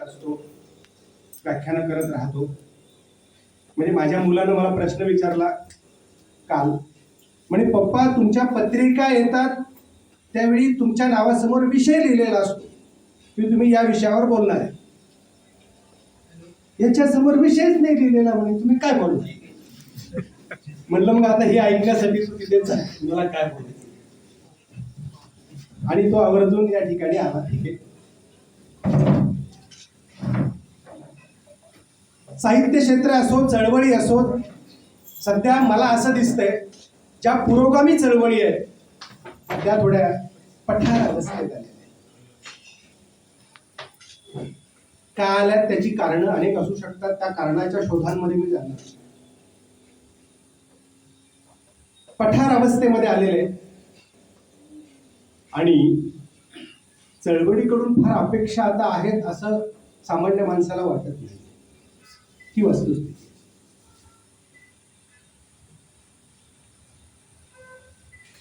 असतो, व्याख्यानं करत राहतो. म्हणजे माझ्या मुलानं मला प्रश्न विचारला काल, म्हणे पप्पा तुमच्या पत्रिका येतात त्यावेळी तुमच्या नावासमोर विषय लिहिलेला असतो की तुम्ही या विषयावर बोलणार आहे. याच्यासमोर विषयच नाही लिहिलेला, म्हणे तुम्ही काय बोलणार. म्हणलं मग आता हे ऐकण्यासाठी तू तिथेच आहे, मला काय बोलायचं. आणि तो आवर्जून या ठिकाणी आला. ठीक आहे. साहित्य क्षेत्र असो, चळवळी असो, सध्या मला असं दिसतंय ज्या पुरोगामी चळवळी आहेत त्या थोड्या पठार अवस्थेत आलेल्या आहेत. का आल्यात त्याची कारणं अनेक असू शकतात, त्या कारणाच्या शोधांमध्ये मी जाणार. पठार अवस्थेमध्ये आलेले आणि चळवळीकडून फार अपेक्षा आता आहेत असं सामान्य माणसाला वाटत नाही. ही वस्तुस्थिती.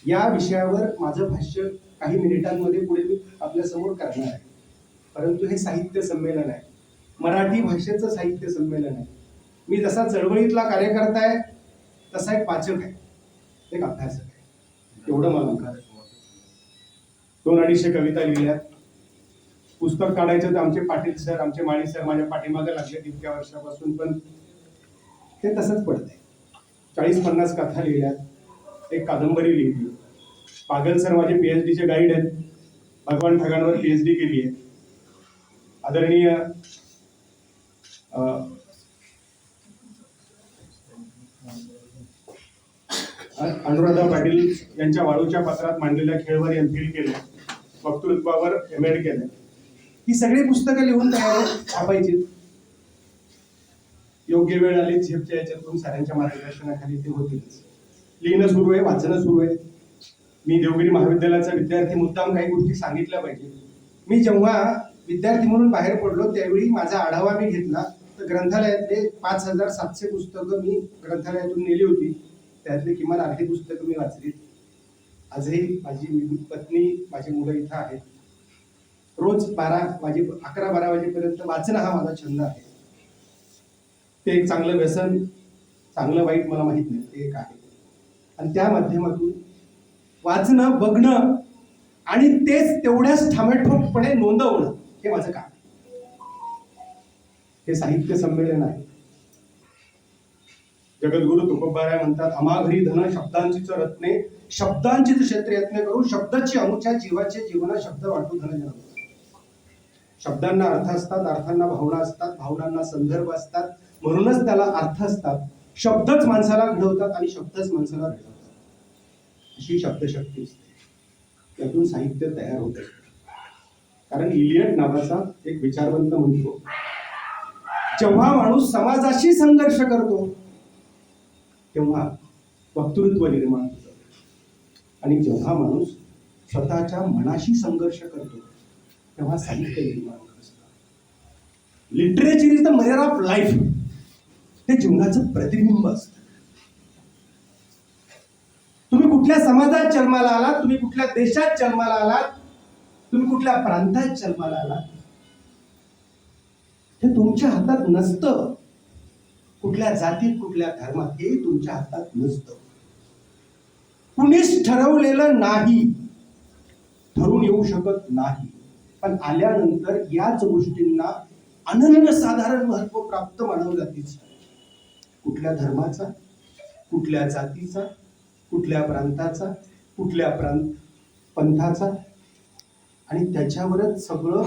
या विषयावर माझं भाष्य काही मिनिटांमध्ये पुढे मी आपल्या समोर करणार आहे. परंतु हे साहित्य संमेलन आहे, मराठी भाषेचं साहित्य संमेलन आहे. मी जसा चळवळीतला कार्यकर्ता आहे तसा एक वाचक आहे, एक अभ्यासक आहे. एवढं मला 200-250 कविता लिहिल्यात. पुस्तक काढायचं तर आमचे पाटील सर, आमचे माळी सर माझ्या पाठीमागे लागले इतक्या वर्षापासून, पण ते तसंच पडतंय. 40-50 कथा लिहिल्यात, एक कादंबरी लिहिली. पागल सर माझे PhD चे गाईड आहेत, भगवान ठगांवर PhD केली आहे. आदरणीय अनुराधा पाटील यांच्या वाळूच्या पत्रात मांडलेल्या खेळवर MPhil केले, वक्तृत्वावर MAd केले. ही सगळी पुस्तकं लिहून तयार छापायची. योग्य वेळ आली झेपच्या याच्यातून साऱ्यांच्या मार्गदर्शनाखाली ते होतीलच. लिहिणं सुरू आहे, वाचणं सुरू आहे. मी देवगिरी महाविद्यालयाचा विद्यार्थी, मुद्दाम काही गोष्टी सांगितल्या पाहिजे. मी जेव्हा विद्यार्थी म्हणून बाहेर पडलो त्यावेळी माझा आढावा मी घेतला तर ग्रंथालयातले 5700 पुस्तकं मी ग्रंथालयातून नेली होती. त्यातले किमान अर्धी पुस्तकं मी वाचली. आजही माझी पत्नी, माझी मुलं इथं आहेत. रोज 11-12 वाजेपर्यंत वाचणं हा माझा छंद आहे. ते एक चांगलं व्यसन, चांगलं वाईट मला माहित नाही, ते एक आहे. आणि त्या माध्यमातून वाचणं, बघणं आणि तेच तेवढ्याच ठामठोकपणे नोंदवणं हे माझं काम. हे साहित्य संमेलन आहे. जगद्गुरु तुकोबाराय म्हणतात, अमाघरी धन शब्दांचीच रत्ने, शब्दांचीच क्षेत्र यत्न करू, शब्दाची अमुच्या जीवाचे जीवना शब्द वाटू धन जन. शब्दांना अर्थ असतात, अर्थांना भावना असतात, भावनांना संदर्भ असतात, म्हणूनच त्याला अर्थ असतात. शब्दच माणसाला घडवतात आणि शब्दच माणसाला घडवतात. अशी शब्दशक्ती असते. त्यातून साहित्य तयार होते. कारण इलियट नावाचा एक विचारवंत म्हणतो, जेव्हा माणूस समाजाशी संघर्ष करतो तेव्हा वक्तृत्व निर्माण होतं, आणि जेव्हा माणूस स्वतःच्या मनाशी संघर्ष करतो तेव्हा साहित्य निर्माण होतं. Literature is the mirror of life. हे जीवनाचं प्रतिबिंब असतं. तुम्ही कुठल्या समाजात जन्माला आलात, तुम्ही कुठल्या देशात जन्माला आलात, तुम्ही कुठल्या प्रांतात जन्माला आलात, हे तुमच्या हातात नसतं. कुठल्या जातीत, कुठल्या धर्मात, हे तुमच्या हातात नसतं. कुणीच ठरवलेलं नाही, ठरून येऊ शकत नाही. पण आल्यानंतर याच गोष्टींना अनन्यसाधारण महत्व प्राप्त मानव जातीचं. कुठल्या धर्माचा, कुठल्या जातीचा, कुठल्या प्रांताचा, कुठल्या पंथाचा, आणि त्याच्यावरच सगळं,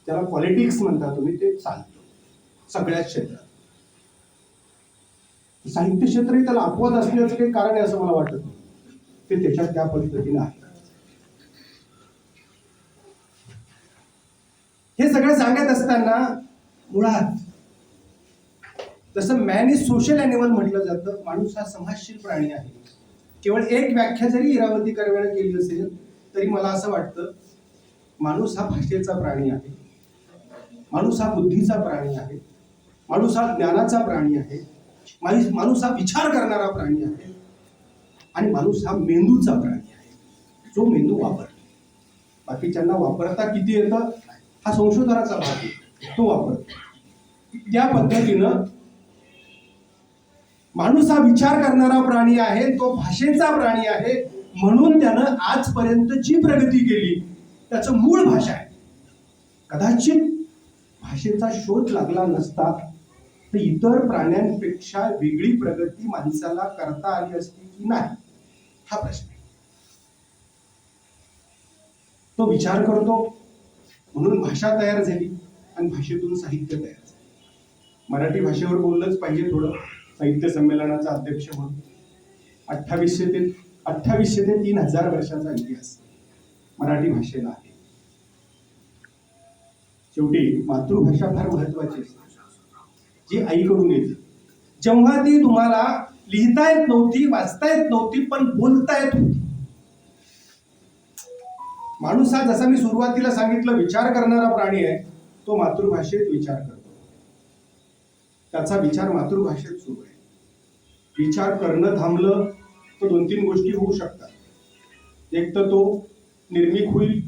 त्याला पॉलिटिक्स म्हणता तुम्ही, ते चालतं सगळ्याच क्षेत्रात. साहित्य क्षेत्रही त्याला अपवाद असण्याचं काही कारण आहे असं मला वाटत नाही. ते त्याच्यात त्या पद्धतीने आहे. हे सगळं सांगत असताना मुळात जसं मॅन इज सोशल ॲनिमल म्हटलं जातं, माणूस हा समाजशील प्राणी आहे. केवळ एक व्याख्या जरी इरावती कर्वेने केली असेल तरी मला असं वाटतं, माणूस हा भाषेचा प्राणी आहे, माणूस हा बुद्धीचा प्राणी आहे, माणूस हा ज्ञानाचा प्राणी आहे, माणूस हा विचार करणारा प्राणी आहे, आणि माणूस हा मेंदूचा प्राणी आहे, जो मेंदू वापरतो. बाकीच्यांना वापरता किती येतं हा संशोधनाचा भाग आहे, तो वापरतो. त्या पद्धतीनं माणूस हा विचार करणारा प्राणी आहे, तो भाषेचा प्राणी आहे, म्हणून त्यानं आजपर्यंत जी प्रगती केली त्याचं मूळ भाषा आहे. कदाचित भाषेचा शोध लागला नसता तर इतर प्राण्यांपेक्षा वेगळी प्रगती माणसाला करता आली असती की नाही, हा प्रश्न आहे. तो विचार करतो म्हणून भाषा तयार झाली आणि भाषेतून साहित्य तयार झालं. मराठी भाषेवर बोललंच पाहिजे थोडं. साहित्य संमेलनाचा अध्यक्ष म्हणून 2800 ते 3000 वर्षाचा इतिहास मराठी भाषेला आहे. शेवटी मातृभाषा फार महत्वाची असते, जी आईकडून येते. जेव्हा ती तुम्हाला लिहिता येत नव्हती, वाचता येत नव्हती, पण बोलता येत होती. माणूस हा, जसा मी सुरुवातीला सांगितलं, विचार करणारा प्राणी आहे. तो मातृभाषेत विचार करतो. त्याचा विचार मातृभाषेत सुरू आहे. विचार करणं थांबलं तर 2-3 गोष्टी होऊ शकतात. एक तर तो निर्मिक होईल,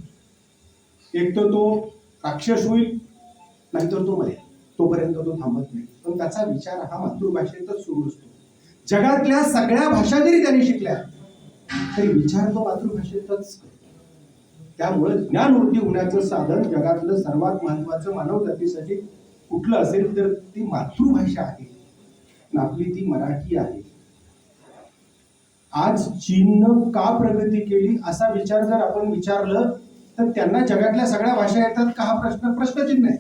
एक तर तो राक्षस होईल, नाहीतर तो मरेल. तोपर्यंत तो थांबत नाही. पण त्याचा विचार हा मातृभाषेतच सुरू असतो. जगातल्या सगळ्या भाषा जरी त्याने शिकल्या तरी विचार तो मातृभाषेतच करतो. त्यामुळे ज्ञानवृत्ती होण्याचं साधन जगातलं सर्वात महत्वाचं मानव जातीसाठी कुठलं असेल तर ती मातृभाषा आहे. आपली ती मराठी आहे. आज चीननं का प्रगती केली असा विचार जर आपण विचारलं तर त्यांना जगातल्या सगळ्या भाषा येतात का, हा प्रश्नचिन्ह आहे.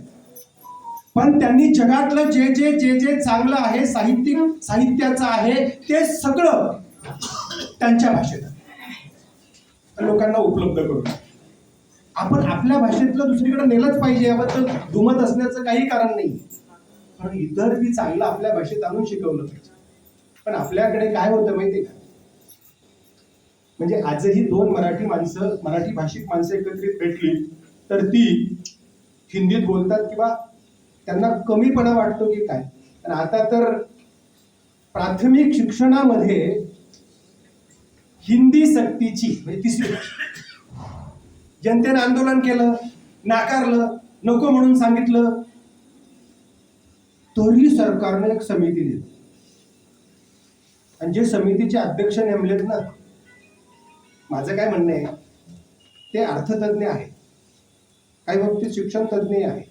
पण त्यांनी जगातलं जे जे जे जे चांगलं आहे, साहित्याचं आहे, ते सगळं त्यांच्या भाषेत लोकांना उपलब्ध करून आपण आपल्या भाषेतलं दुसरीकडे नेलंच पाहिजे. याबद्दल दुमत असण्याचं काही कारण नाही. पण इतर बी चांगलं आपल्या भाषेत आणून शिकवलं पाहिजे. पण आपल्याकडे काय होतं माहितीये का, म्हणजे आजही 2 मराठी भाषिक माणसं एकत्रित भेटली तर ती हिंदीत बोलतात किंवा त्यांना कमीपणा वाटतो की काय. आणि आता तर प्राथमिक शिक्षणामध्ये हिंदी सक्तीची, म्हणजे 3री जनतेनं आंदोलन केलं, नाकारलं, नको म्हणून सांगितलं, तरी सरकारने एक समिती दिली. आणि जे समितीचे अध्यक्ष नेमलेत ना, माझं काय म्हणणं आहे, ते अर्थतज्ञ आहेत, काही बाबतीत शिक्षण तज्ञ आहे.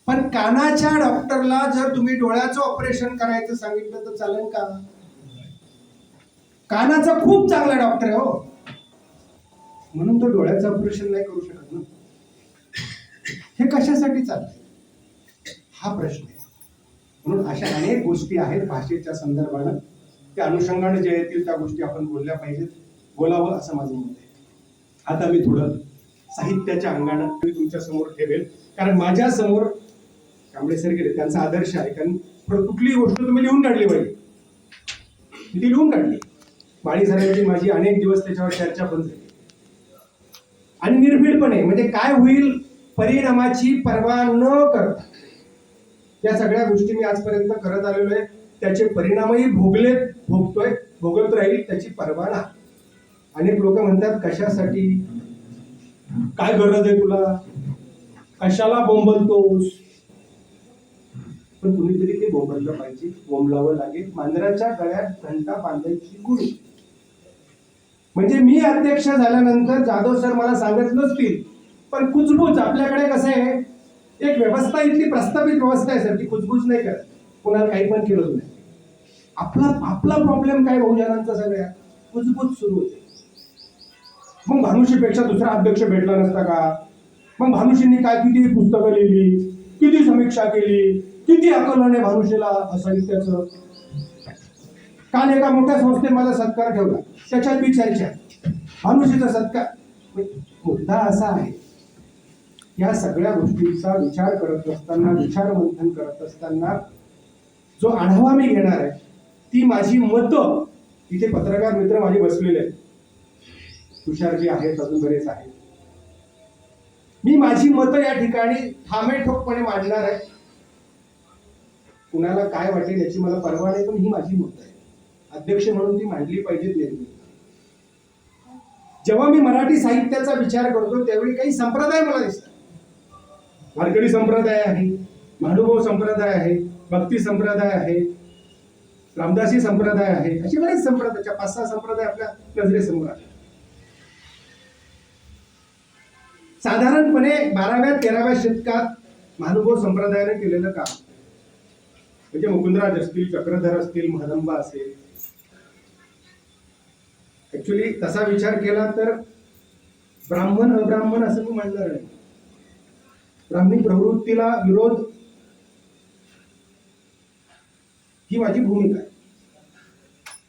पण कानाच्या डॉक्टरला जर तुम्ही डोळ्याचं ऑपरेशन करायचं सांगितलं तर चालेल का? कानाचा खूप चांगला डॉक्टर आहे हो, म्हणून तो डोळ्याचं ऑपरेशन नाही करू शकत ना. हे कशासाठी चाललंय, हा प्रश्न आहे. म्हणून अशा अनेक गोष्टी आहेत भाषेच्या संदर्भानं, त्या अनुषंगाने जे येतील त्या गोष्टी आपण बोलल्या पाहिजेत, बोलावं असं माझं मत आहे. आता मी थोडं साहित्याच्या अंगानं तुमच्या समोर ठेवेल, कारण माझ्या समोर कांबळे सर गेले, त्यांचा आदर्श आहे. कारण कुठलीही गोष्ट तुम्ही लिहून काढली पाहिजे, ती लिहून काढली. माळी सरांची माझी अनेक दिवस त्याच्यावर चर्चा पण झाली. आणि निर्भीडपणे, म्हणजे काय होईल परिणामाची पर्वा न करता या सगळ्या गोष्टी मी आजपर्यंत करत आलेलो आहे. त्याचे परिणामही भोगतोय, भोगत राहील, त्याची पर्वा नाही. अनेक लोक म्हणतात कशासाठी, काय गरज आहे तुला, कशाला बोंबलतोस. पण कुणीतरी ते बोंबललं पाहिजे, बोंबलावं लागेल. मांजराच्या गळ्यात घंटा बांधायची गुरु. म्हणजे मी अध्यक्ष झाल्यानंतर जाधव सर मला सांगत नसतील, पण कुजबूज आपल्याकडे कसं आहे, एक व्यवस्था इथली प्रस्थापित व्यवस्था आहे सर, ती कुजबूज नाही करत, कोणाला काही पण केलं नाही. आपला प्रॉब्लेम काय, बहुजनांचा सगळ्या कुजबूज सुरू होते. मग भानुशीपेक्षा दुसरा अध्यक्ष भेटला नसता का? मग भानुशींनी काय किती पुस्तकं लिहिली, किती समीक्षा केली, किती आकलन आहे भानुशीला साहित्याचं. काल एका मोठ्या संस्थेत माझा सत्कार ठेवला, त्याच्यात मी चर्चा, भानुशीचा सत्कार. मुद्दा असा आहे, या सगळ्या गोष्टींचा विचार करत असताना, विचार मंथन करत असताना जो आढावा मी घेणार आहे, ती माझी मतं, इथे पत्रकार मित्र माझे बसलेले आहेत, तुषारजी आहेत, अजून बरेच आहेत. मी माझी मतं या ठिकाणी ठामेठोकपणे मांडणार आहे. कुणाला काय वाटेल याची मला पर्वा नाही, पण ही माझी मतं आहे. अध्यक्ष म्हणून ती मांडली पाहिजेत. जेव्हा मी मराठी साहित्याचा विचार करतो त्यावेळी काही संप्रदाय मला दिसतात. वारकरी संप्रदाय आहे, महानुभाव संप्रदाय आहे, भक्ती संप्रदाय आहे, रामदासी संप्रदाय आहे, अशी बरेच संप्रदायाच्या 5-6 संप्रदाय आपल्या नजरेसमोर आहेत. साधारणपणे 12व्या-13व्या शतकात महानुभाव संप्रदायाने केलेलं काम म्हणजे मुकुंदराज असतील, चक्रधर असतील, महदंबा असेल. ऍक्च्युली तसा विचार केला तर ब्राह्मण अब्राह्मण असं मी म्हणणार नाही. ब्राह्मणी प्रवृत्तीला विरोध ही माझी भूमिका आहे.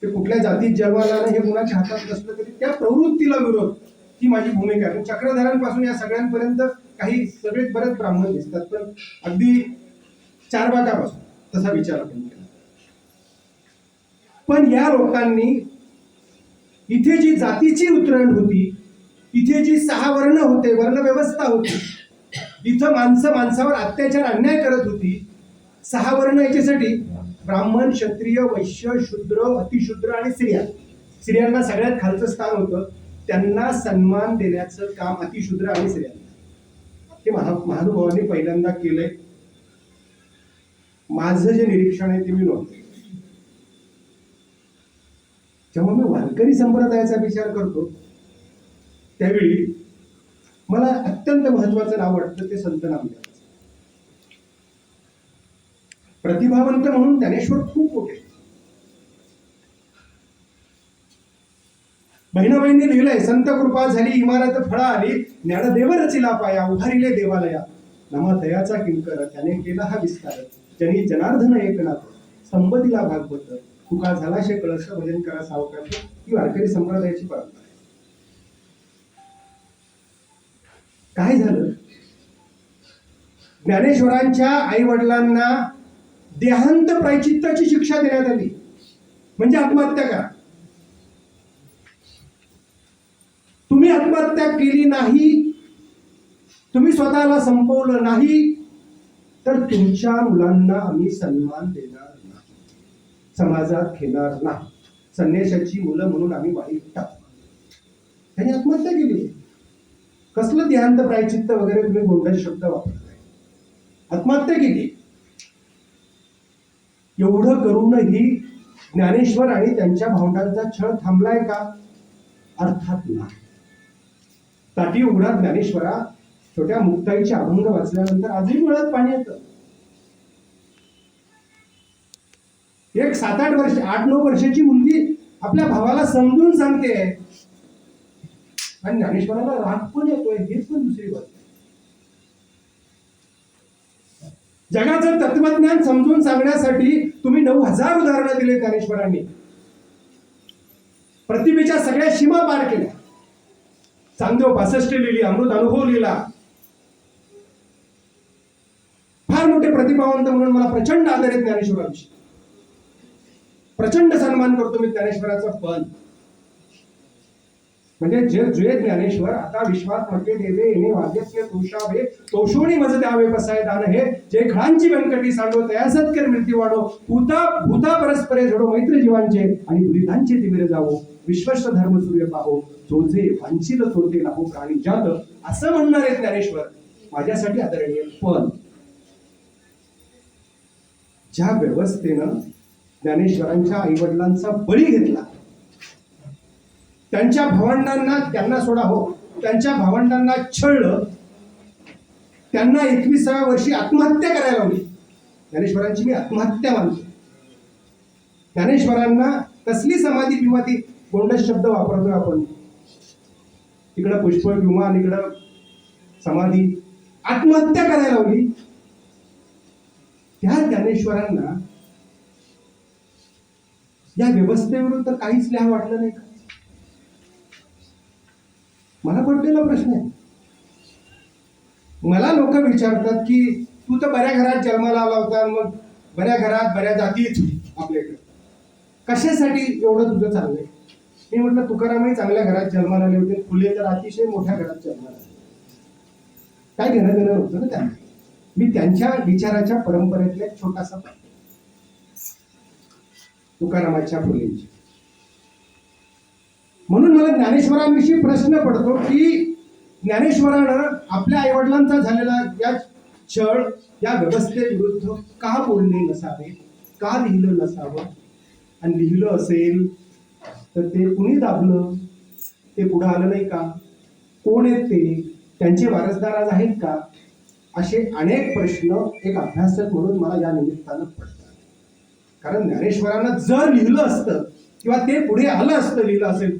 ते कुठल्या जातीत जन्माला हे कुणाच्या हातात नसलं तरी त्या प्रवृत्तीला विरोध ही माझी भूमिका आहे. चक्रधरांपासून या सगळ्यांपर्यंत काही सगळेच बरेच ब्राह्मण दिसतात, पण अगदी चारबागापासून तसा विचार आपण केला. पण या लोकांनी इथे जी जातीची उतरंड होती, इथे जी 6 वर्ण होते, वर्णव्यवस्था होती, इथं माणसं माणसावर अत्याचार अन्याय करत होती. 6 वर्ण याच्यासाठी ब्राह्मण, क्षत्रिय, वैश्य, शूद्र, अतिशूद्र आणि स्त्रियांना सगळ्यात खालचं स्थान होतं. त्यांना सन्मान देण्याचं काम अतिशूद्र आणि स्त्रियांना हे महानुभावांनी पहिल्यांदा केलंय. माझं जे निरीक्षण आहे ते मी नोंदवलं. जेव्हा मी वारकरी संप्रदायाचा विचार करतो त्यावेळी मला अत्यंत महत्वाचं नाव वाटतं ते संत नामदेवाचं. प्रतिभावंत म्हणून ज्ञानेश्वर खूप मोठे. बहिणाबाईंनी लिहिलंय, संत कृपा झाली इमारत फळा आली, ज्ञानदेव रचिला पाया, उभारिले देवालया, नमा दयाचा किंकर, त्याने केला हा विस्तार, जनी जनार्दन एकनाथ, संपतीला भागवत, तुका झाला शे कळस, भजन करा सावकाश. ही वारकरी संप्रदायाची परंपरा आहे. काय झालं, ज्ञानेश्वरांच्या आई वडिलांना देहांत प्रायचित्ताची शिक्षा देण्यात आली, म्हणजे आत्महत्या करा. तुम्ही आत्महत्या केली नाही, तुम्ही स्वतःला संपवलं नाही, तर तुमच्या मुलांना आम्ही सन्मान देणार नाही, समाजात घेणार नाही, संन्याशाची मुलं म्हणून आम्ही वाईट टाकू. त्यांनी आत्महत्या केली. कसलं देहांत प्रायचित्त वगैरे तुम्ही गोंधळ शब्द वापरताय, आत्महत्या केली. एवढं करूनही ज्ञानेश्वर आणि त्यांच्या भावंडांचा छळ थांबलाय का? अर्थात नाही. ताटी उघडा ज्ञानेश्वरा छोट्या मुक्ताईचे अभंग वाचल्यानंतर आजही डोळ्यात पाणी येतं. एक 7-8 वर्ष 8-9 वर्षाची मुलगी आपल्या भावाला समजून सांगते आणि ज्ञानेश्वराला राग पण येतोय, हेच पण दुसरी गोष्ट. जगाचं तत्वज्ञान समजून सांगण्यासाठी तुम्ही 9,000 उदाहरणं दिले ज्ञानेश्वरांनी. प्रतिभेच्या सगळ्या सीमा पार केल्या. चांगदेव 65 लिहिली, अमृत अनुभव लिहिला. फार मोठे प्रतिभावंत म्हणून मला प्रचंड आदर आहे ज्ञानेश्वरांची. प्रचंड सन्मान करतो मी ज्ञानेश्वराचा. पण म्हणजे जे ज्ञानेश्वर आता विश्वात म्हटले देवे येणे वाद्यस्य तोषावे तोषोणी मज द्यावे कसाय दान हे जे खळांची व्यंकटी सांडो तया सत्कर मृत्यू वाढो भूता परस्परे जोडो मैत्री जीवांचे आणि दुरितांचे तिमिर जावो विश्वस्त धर्म सूर्य पाहो जोजे वांछित चोरते नाहो प्राणी जात, असं म्हणणारे ज्ञानेश्वर माझ्यासाठी आदरणीय. पण ज्या व्यवस्थेनं ज्ञानेश्वरांच्या आई वडिलांचा बळी घेतला, त्यांच्या भावंडांना, त्यांना सोडा हो, त्यांच्या भावंडांना छळलं, त्यांना 21व्या वर्षी आत्महत्या करायला लावली. ज्ञानेश्वरांची मी आत्महत्या मानतो. ज्ञानेश्वरांना कसली समाधी बिमाधी गोंडस शब्द वापरतोय आपण. इकडं पुष्प विमान, इकडं समाधी, आत्महत्या करायला लावली. त्या ज्ञानेश्वरांना या व्यवस्थेविरुद्ध काहीच लिहा वाटलं नाही का? मला पडलेला प्रश्न आहे. मला लोक विचारतात की तू तर बऱ्या घरात जन्माला आला होता, मग बऱ्या घरात बऱ्या जातीत आपल्याकडे कशासाठी एवढं तुझं चाललंय? मी म्हटलं तुकारामही चांगल्या घरात जन्माला आले होते, फुले तर अतिशय मोठ्या घरात जन्माला आले. काय घेणं देणं नव्हतं ना त्यांना. मी त्यांच्या विचाराच्या परंपरेतला एक छोटासा तुकारामाच्या फुलेंची. म्हणून मला ज्ञानेश्वरांविषयी प्रश्न पडतो की ज्ञानेश्वरानं आपल्या आईवडिलांचा झालेला या छळ या व्यवस्थेविरुद्ध का बोलले नसावे, का लिहिलं नसावं, आणि लिहिलं असेल तर ते कुणी दाबलं, ते पुढे आलं नाही का, कोण आहेत ते, त्यांचे वारसदार आज आहेत का, असे अनेक प्रश्न एक अभ्यासक म्हणून मला या निमित्तानं पडतात. कारण ज्ञानेश्वरानं जर लिहिलं असतं किंवा ते पुढे आलं असतं लिहिलं असेल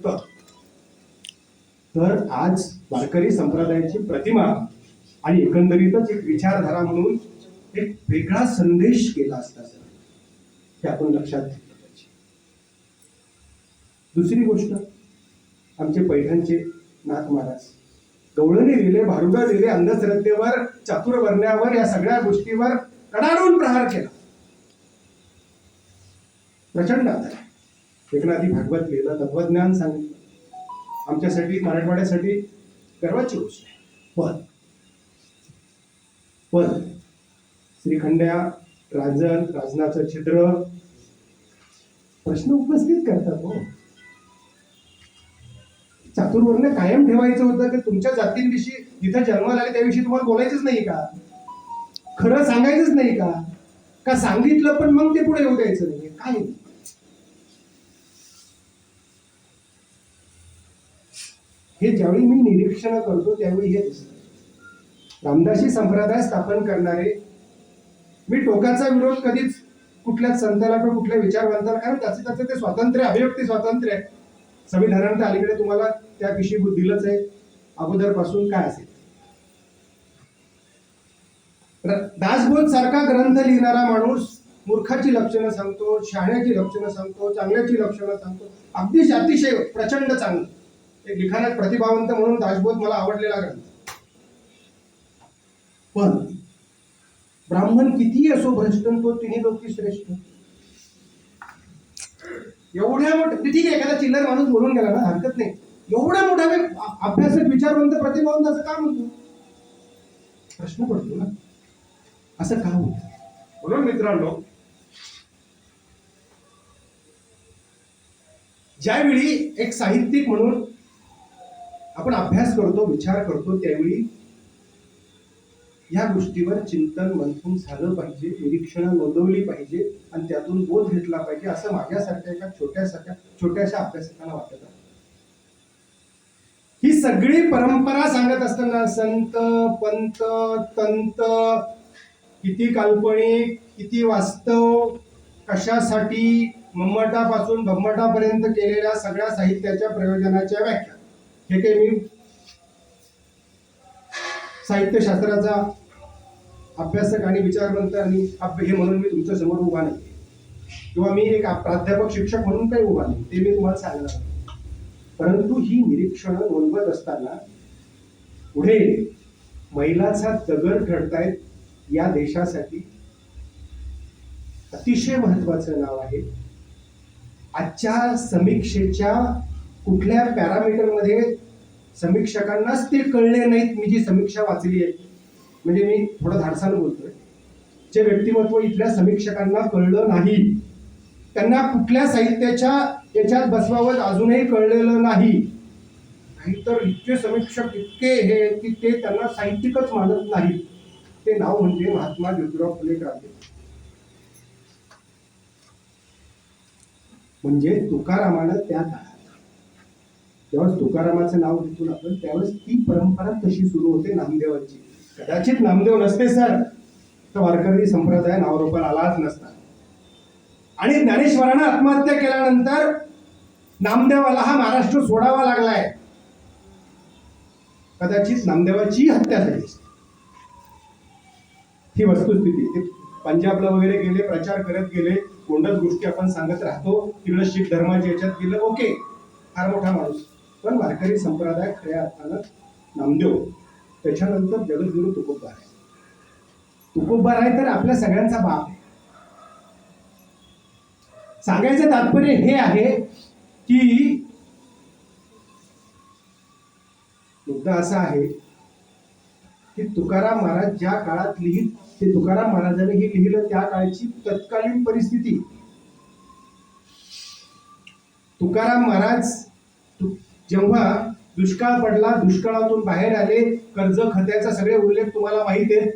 तर आज वारकरी संप्रदायाची प्रतिमा आणि एकंदरीतच एक विचारधारा म्हणून एक वेगळा संदेश केला असता सर, हे आपण लक्षात घेतलं पाहिजे. दुसरी गोष्ट, आमचे पैठणचे नाथ महाराज गवळणी लिहिले, भारुडं लिहिले, अंधश्रद्धेवर, चातुर्वर्ण्यावर, या सगळ्या गोष्टीवर कडाडून प्रहार केला. प्रचंड आधार. एकनाथी भागवत लिहिलं, तत्वज्ञान सांगितलं. आमच्यासाठी, मराठवाड्यासाठी गर्वाची गोष्ट आहे. पण श्रीखंड्या, राजनाचं छिद्र प्रश्न उपस्थित करतात. हो, चातुर्वर्ण कायम ठेवायचं होतं की तुमच्या जातींविषयी जिथे जन्माला आले त्याविषयी तुम्हाला बोलायचंच नाही का, खरं सांगायचंच नाही का, का सांगितलं पण मग ते पुढे येऊ द्यायचं नाही, काय? हे ज्यावेळी मी निरीक्षण करतो त्यावेळी हे दिसतं. रामदासी संप्रदाय स्थापन करणारे, मी टोकाचा विरोध कधीच कुठल्याच संताला किंवा कुठल्या विचारवंताला, कारण त्याचं ते स्वातंत्र्य, अभिव्यक्ती स्वातंत्र्य आहे. संविधानानं तर अलीकडे तुम्हाला त्याविषयी दिलंच आहे अगोदरपासून काय असेल. दासबोध सारखा ग्रंथ लिहिणारा माणूस मूर्खाची लक्षणं सांगतो, शहाण्याची लक्षणं सांगतो, चांगल्याची लक्षणं सांगतो, अगदी अतिशय प्रचंड चांगलं. एक लिखाणात प्रतिभावंत म्हणून दासबोध मला आवडलेला ग्रंथ. पण ब्राह्मण कितीही असो भ्रष्ट, तो तिन्ही लोकी श्रेष्ठ. एवढ्या मोठ्या, ठीक आहे एखादा चिल्लर माणूस बोलून गेला ना, हरकत नाही. एवढ्या मोठ्या अभ्यासक, विचारवंत, प्रतिभावंत असं का म्हणतो? प्रश्न पडतो ना, असं का होतं? म्हणून मित्रांनो, ज्यावेळी एक साहित्यिक म्हणून आपण अभ्यास करतो, विचार करतो, त्यावेळी या गोष्टीवर चिंतन मंथन झालं पाहिजे, निरीक्षणं नोंदवली पाहिजे आणि त्यातून बोध घेतला पाहिजे, असं माझ्यासारख्या एका छोट्याशा अभ्यासकाला वाटत आहे. ही सगळी परंपरा सांगत असताना संत, पंत, तंत, किती काल्पनिक, किती वास्तव, कशासाठी, मम्मटापासून भम्मटापर्यंत केलेल्या सगळ्या साहित्याच्या प्रयोजनाच्या व्याख्या, हे काही मी साहित्यशास्त्राचा अभ्यासक आणि विचारवंत आणि हे म्हणून मी तुमच्या समोर उभा नाही, किंवा मी एक प्राध्यापक शिक्षक म्हणून काही उभा नाही, ते मी तुम्हाला सांगणार. परंतु ही निरीक्षणं नोंदवत असताना पुढे मैलाचा दगड ठरतायत या देशासाठी अतिशय महत्वाचं नाव आहे. आजच्या समीक्षेच्या कुठल्या पॅरामीटरमध्ये समीक्षकांनाच ते कळले नाहीत. मी जी समीक्षा वाचली आहे, म्हणजे मी थोडं धाडसानं बोलतोय, जे व्यक्तिमत्व इथल्या समीक्षकांना कळलं नाही, त्यांना कुठल्या साहित्याच्या याच्यात बसवावं अजूनही कळलेलं नाही. नाहीतर इतके समीक्षक इतके हे की ते त्यांना साहित्यिकच मानत नाहीत. ते नाव म्हणजे महात्मा ज्योतिराव फुले क्रांती. म्हणजे तुकारामानं त्या काळात, जेव्हा तुकारामाचं नाव घेतो आपण, त्यावेळेस ती परंपरा तशी सुरू होते नामदेवांची. कदाचित नामदेव नसते सर तर वारकरी संप्रदाय नावारूपाला आलाच नसता. आणि ज्ञानेश्वरानं आत्महत्या केल्यानंतर नामदेवाला हा महाराष्ट्र सोडावा लागलाय. कदाचित नामदेवाची हत्या झाली, ही वस्तुस्थिती. ते पंजाबला वगैरे गेले, प्रचार करत गेले, कोणत्याच गोष्टी आपण सांगत राहतो. तिकडे शीख धर्माच्या याच्यात गेलं, ओके, फार मोठा माणूस. पण वारकरी संप्रदाय खऱ्या अर्थानं नामदेव, त्याच्यानंतर जगद्गुरु तुकोबा आहे. तुकोबा आहे तर आपल्या सगळ्यांचा बाप आहे. सांगायचं तात्पर्य हे आहे की मुद्दा असा आहे की तुकाराम महाराज ज्या काळात लिहित, ते तुकाराम महाराजांनी हे लिहिलं त्या काळची तत्कालीन परिस्थिती. तुकाराम महाराज जेव्हा दुष्काळ पडला, दुष्काळातून बाहेर आले, कर्ज खत्याचा सगळे उल्लेख तुम्हाला माहित आहे.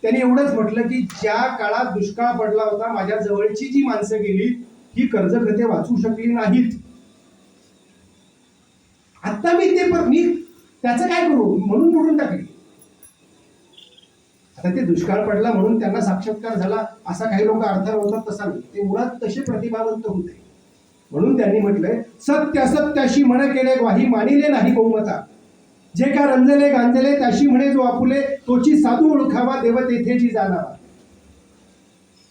त्यांनी एवढंच म्हटलं की ज्या काळात दुष्काळ पडला होता, माझ्या जवळची जी माणसं गेली ही कर्ज खते वाचू शकली नाहीत. आता मी त्याचं काय करू म्हणून मोडून टाकली. आता ते दुष्काळ पडला म्हणून त्यांना साक्षात्कार झाला असा काही लोक अर्थ होतात तसा नाही. ते मुळात तसे प्रतिभावंत होते. म्हणून त्यांनी म्हटलंय, सत्य असत्याशी म्हण केले ग्वाही, मानिले नाही बहुमता. जे का रंजले गांजले त्याशी म्हणे जो आपुले, तोची साधू ओळखावा देव तेथे जी जाणावा.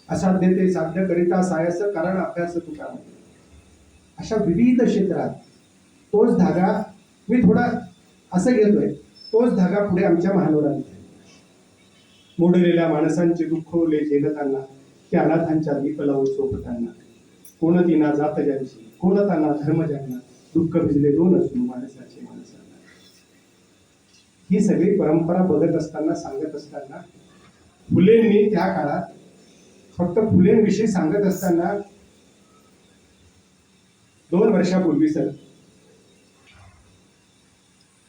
असाध्य ते साध्य करिता सायस, कारण अभ्यास तुका. अशा विविध क्षेत्रात तोच धागा मी थोडा असं घेतोय, तोच धागा पुढे आमच्या महानोरांचा. मोडलेल्या माणसांचे दुःख ओले झेलताना, की अनाथांच्या दीपलावून सोबताना. कोण तिना जात ज्यांची, कोण त्यांना धर्म ज्यांना, दुःख भिजले दोन असून माणसाचे माणसांना. ही सगळी परंपरा बघत असताना, सांगत असताना, फुलेंनी त्या काळात फक्त फुलेंविषयी सांगत असताना 2 वर्षापूर्वी सर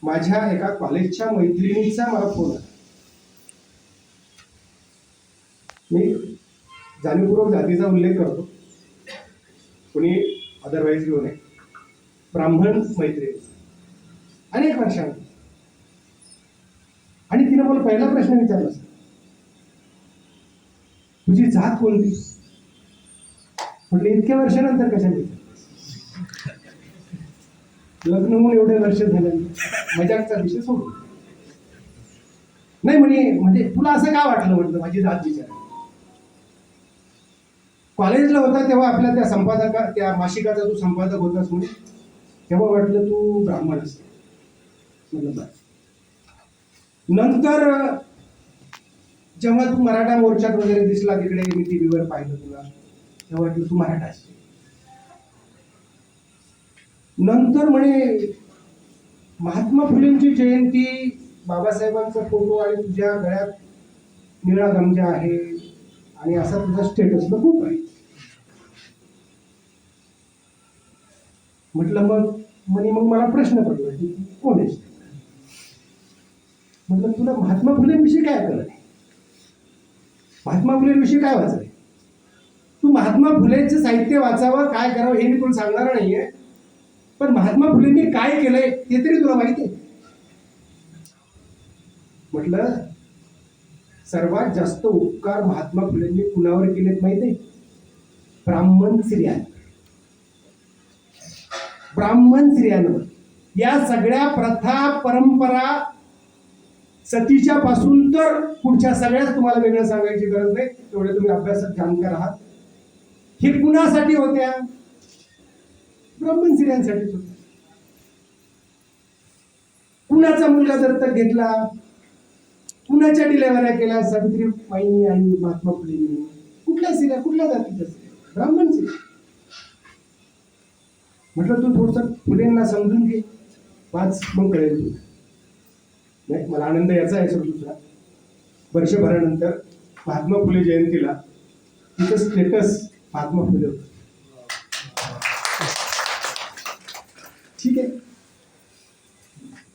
माझ्या एका कॉलेजच्या मैत्रिणीचा मला फोन आला. मी जाणीवपूर्वक जातीचा उल्लेख करतो, कोणी अदरवाईज घेऊ नये. ब्राह्मण मैत्रिणी अनेक वर्षांनी, आणि तिने मला पहिला प्रश्न विचारला, तुझी जात कोणती? म्हटलं इतक्या वर्षानंतर कशाला विचारलं? लग्न होऊन एवढे वर्ष झाले, मजाकचा विषय सोडून. नाही म्हणजे तुला असं का वाटलं म्हटलं माझी जात विचार. कॉलेजला होता तेव्हा आपल्या त्या मासिकाचा तू संपादक होतास म्हणे, तेव्हा वाटलं तू ब्राह्मण असते. म्हटलं नंतर जेव्हा तू मराठा मोर्चात वगैरे दिसला तिकडे, मी टीव्हीवर पाहिलं तुला, तेव्हा वाटलं तू मराठा असते. नंतर म्हणे महात्मा फुलेंची जयंती, बाबासाहेबांचा फोटो आणि तुझ्या गळ्यात निळा गमजा आहे आणि असा तुझा स्टेटसला खूप आहे. म्हटलं मग मला प्रश्न पडला की कोण आहेस? म्हटलं तुला महात्मा फुलेंविषयी काय कळलं? महात्मा फुलेंविषयी काय वाचलंय? तू महात्मा फुलेंचं साहित्य वाचावं, काय करावं हे मी तुला सांगणार नाहीये, पण महात्मा फुलेंनी काय केलंय ते तरी तुला माहिती आहे? म्हटलं सर्वात जास्त उपकार महात्मा फुलेंनी कुणावर केलेत माहिती आहे? ब्राह्मण स्त्रियांवर. या सगळ्या प्रथा परंपरा सतीच्या पासून तर पुढच्या सगळ्याच तुम्हाला वेगळं सांगायची गरज नाही, तेवढे तुम्ही अभ्यासात जाणकार आहात. हे कुणासाठी होत्या? ब्राह्मण स्त्रियांसाठीच होत्या. कुणाचा मुलगा दत्तक घेतला, कुणाच्या डिलेवऱ्या केल्या सावित्रीबाई आणि महात्मा फुलेंनी? कुठल्या स्त्रिया, कुठल्या जातीच्या स्त्रिया? ब्राह्मण स्त्रिया. म्हटलं तू थोडस फुलेंना समजून घे, वाच, मग कळेल तुला. नाही, मला आनंद याचा आहे सर दुसरा, वर्षभरानंतर महात्मा फुले जयंतीला तिचं स्टेटस महात्मा फुले होतं. ठीक आहे.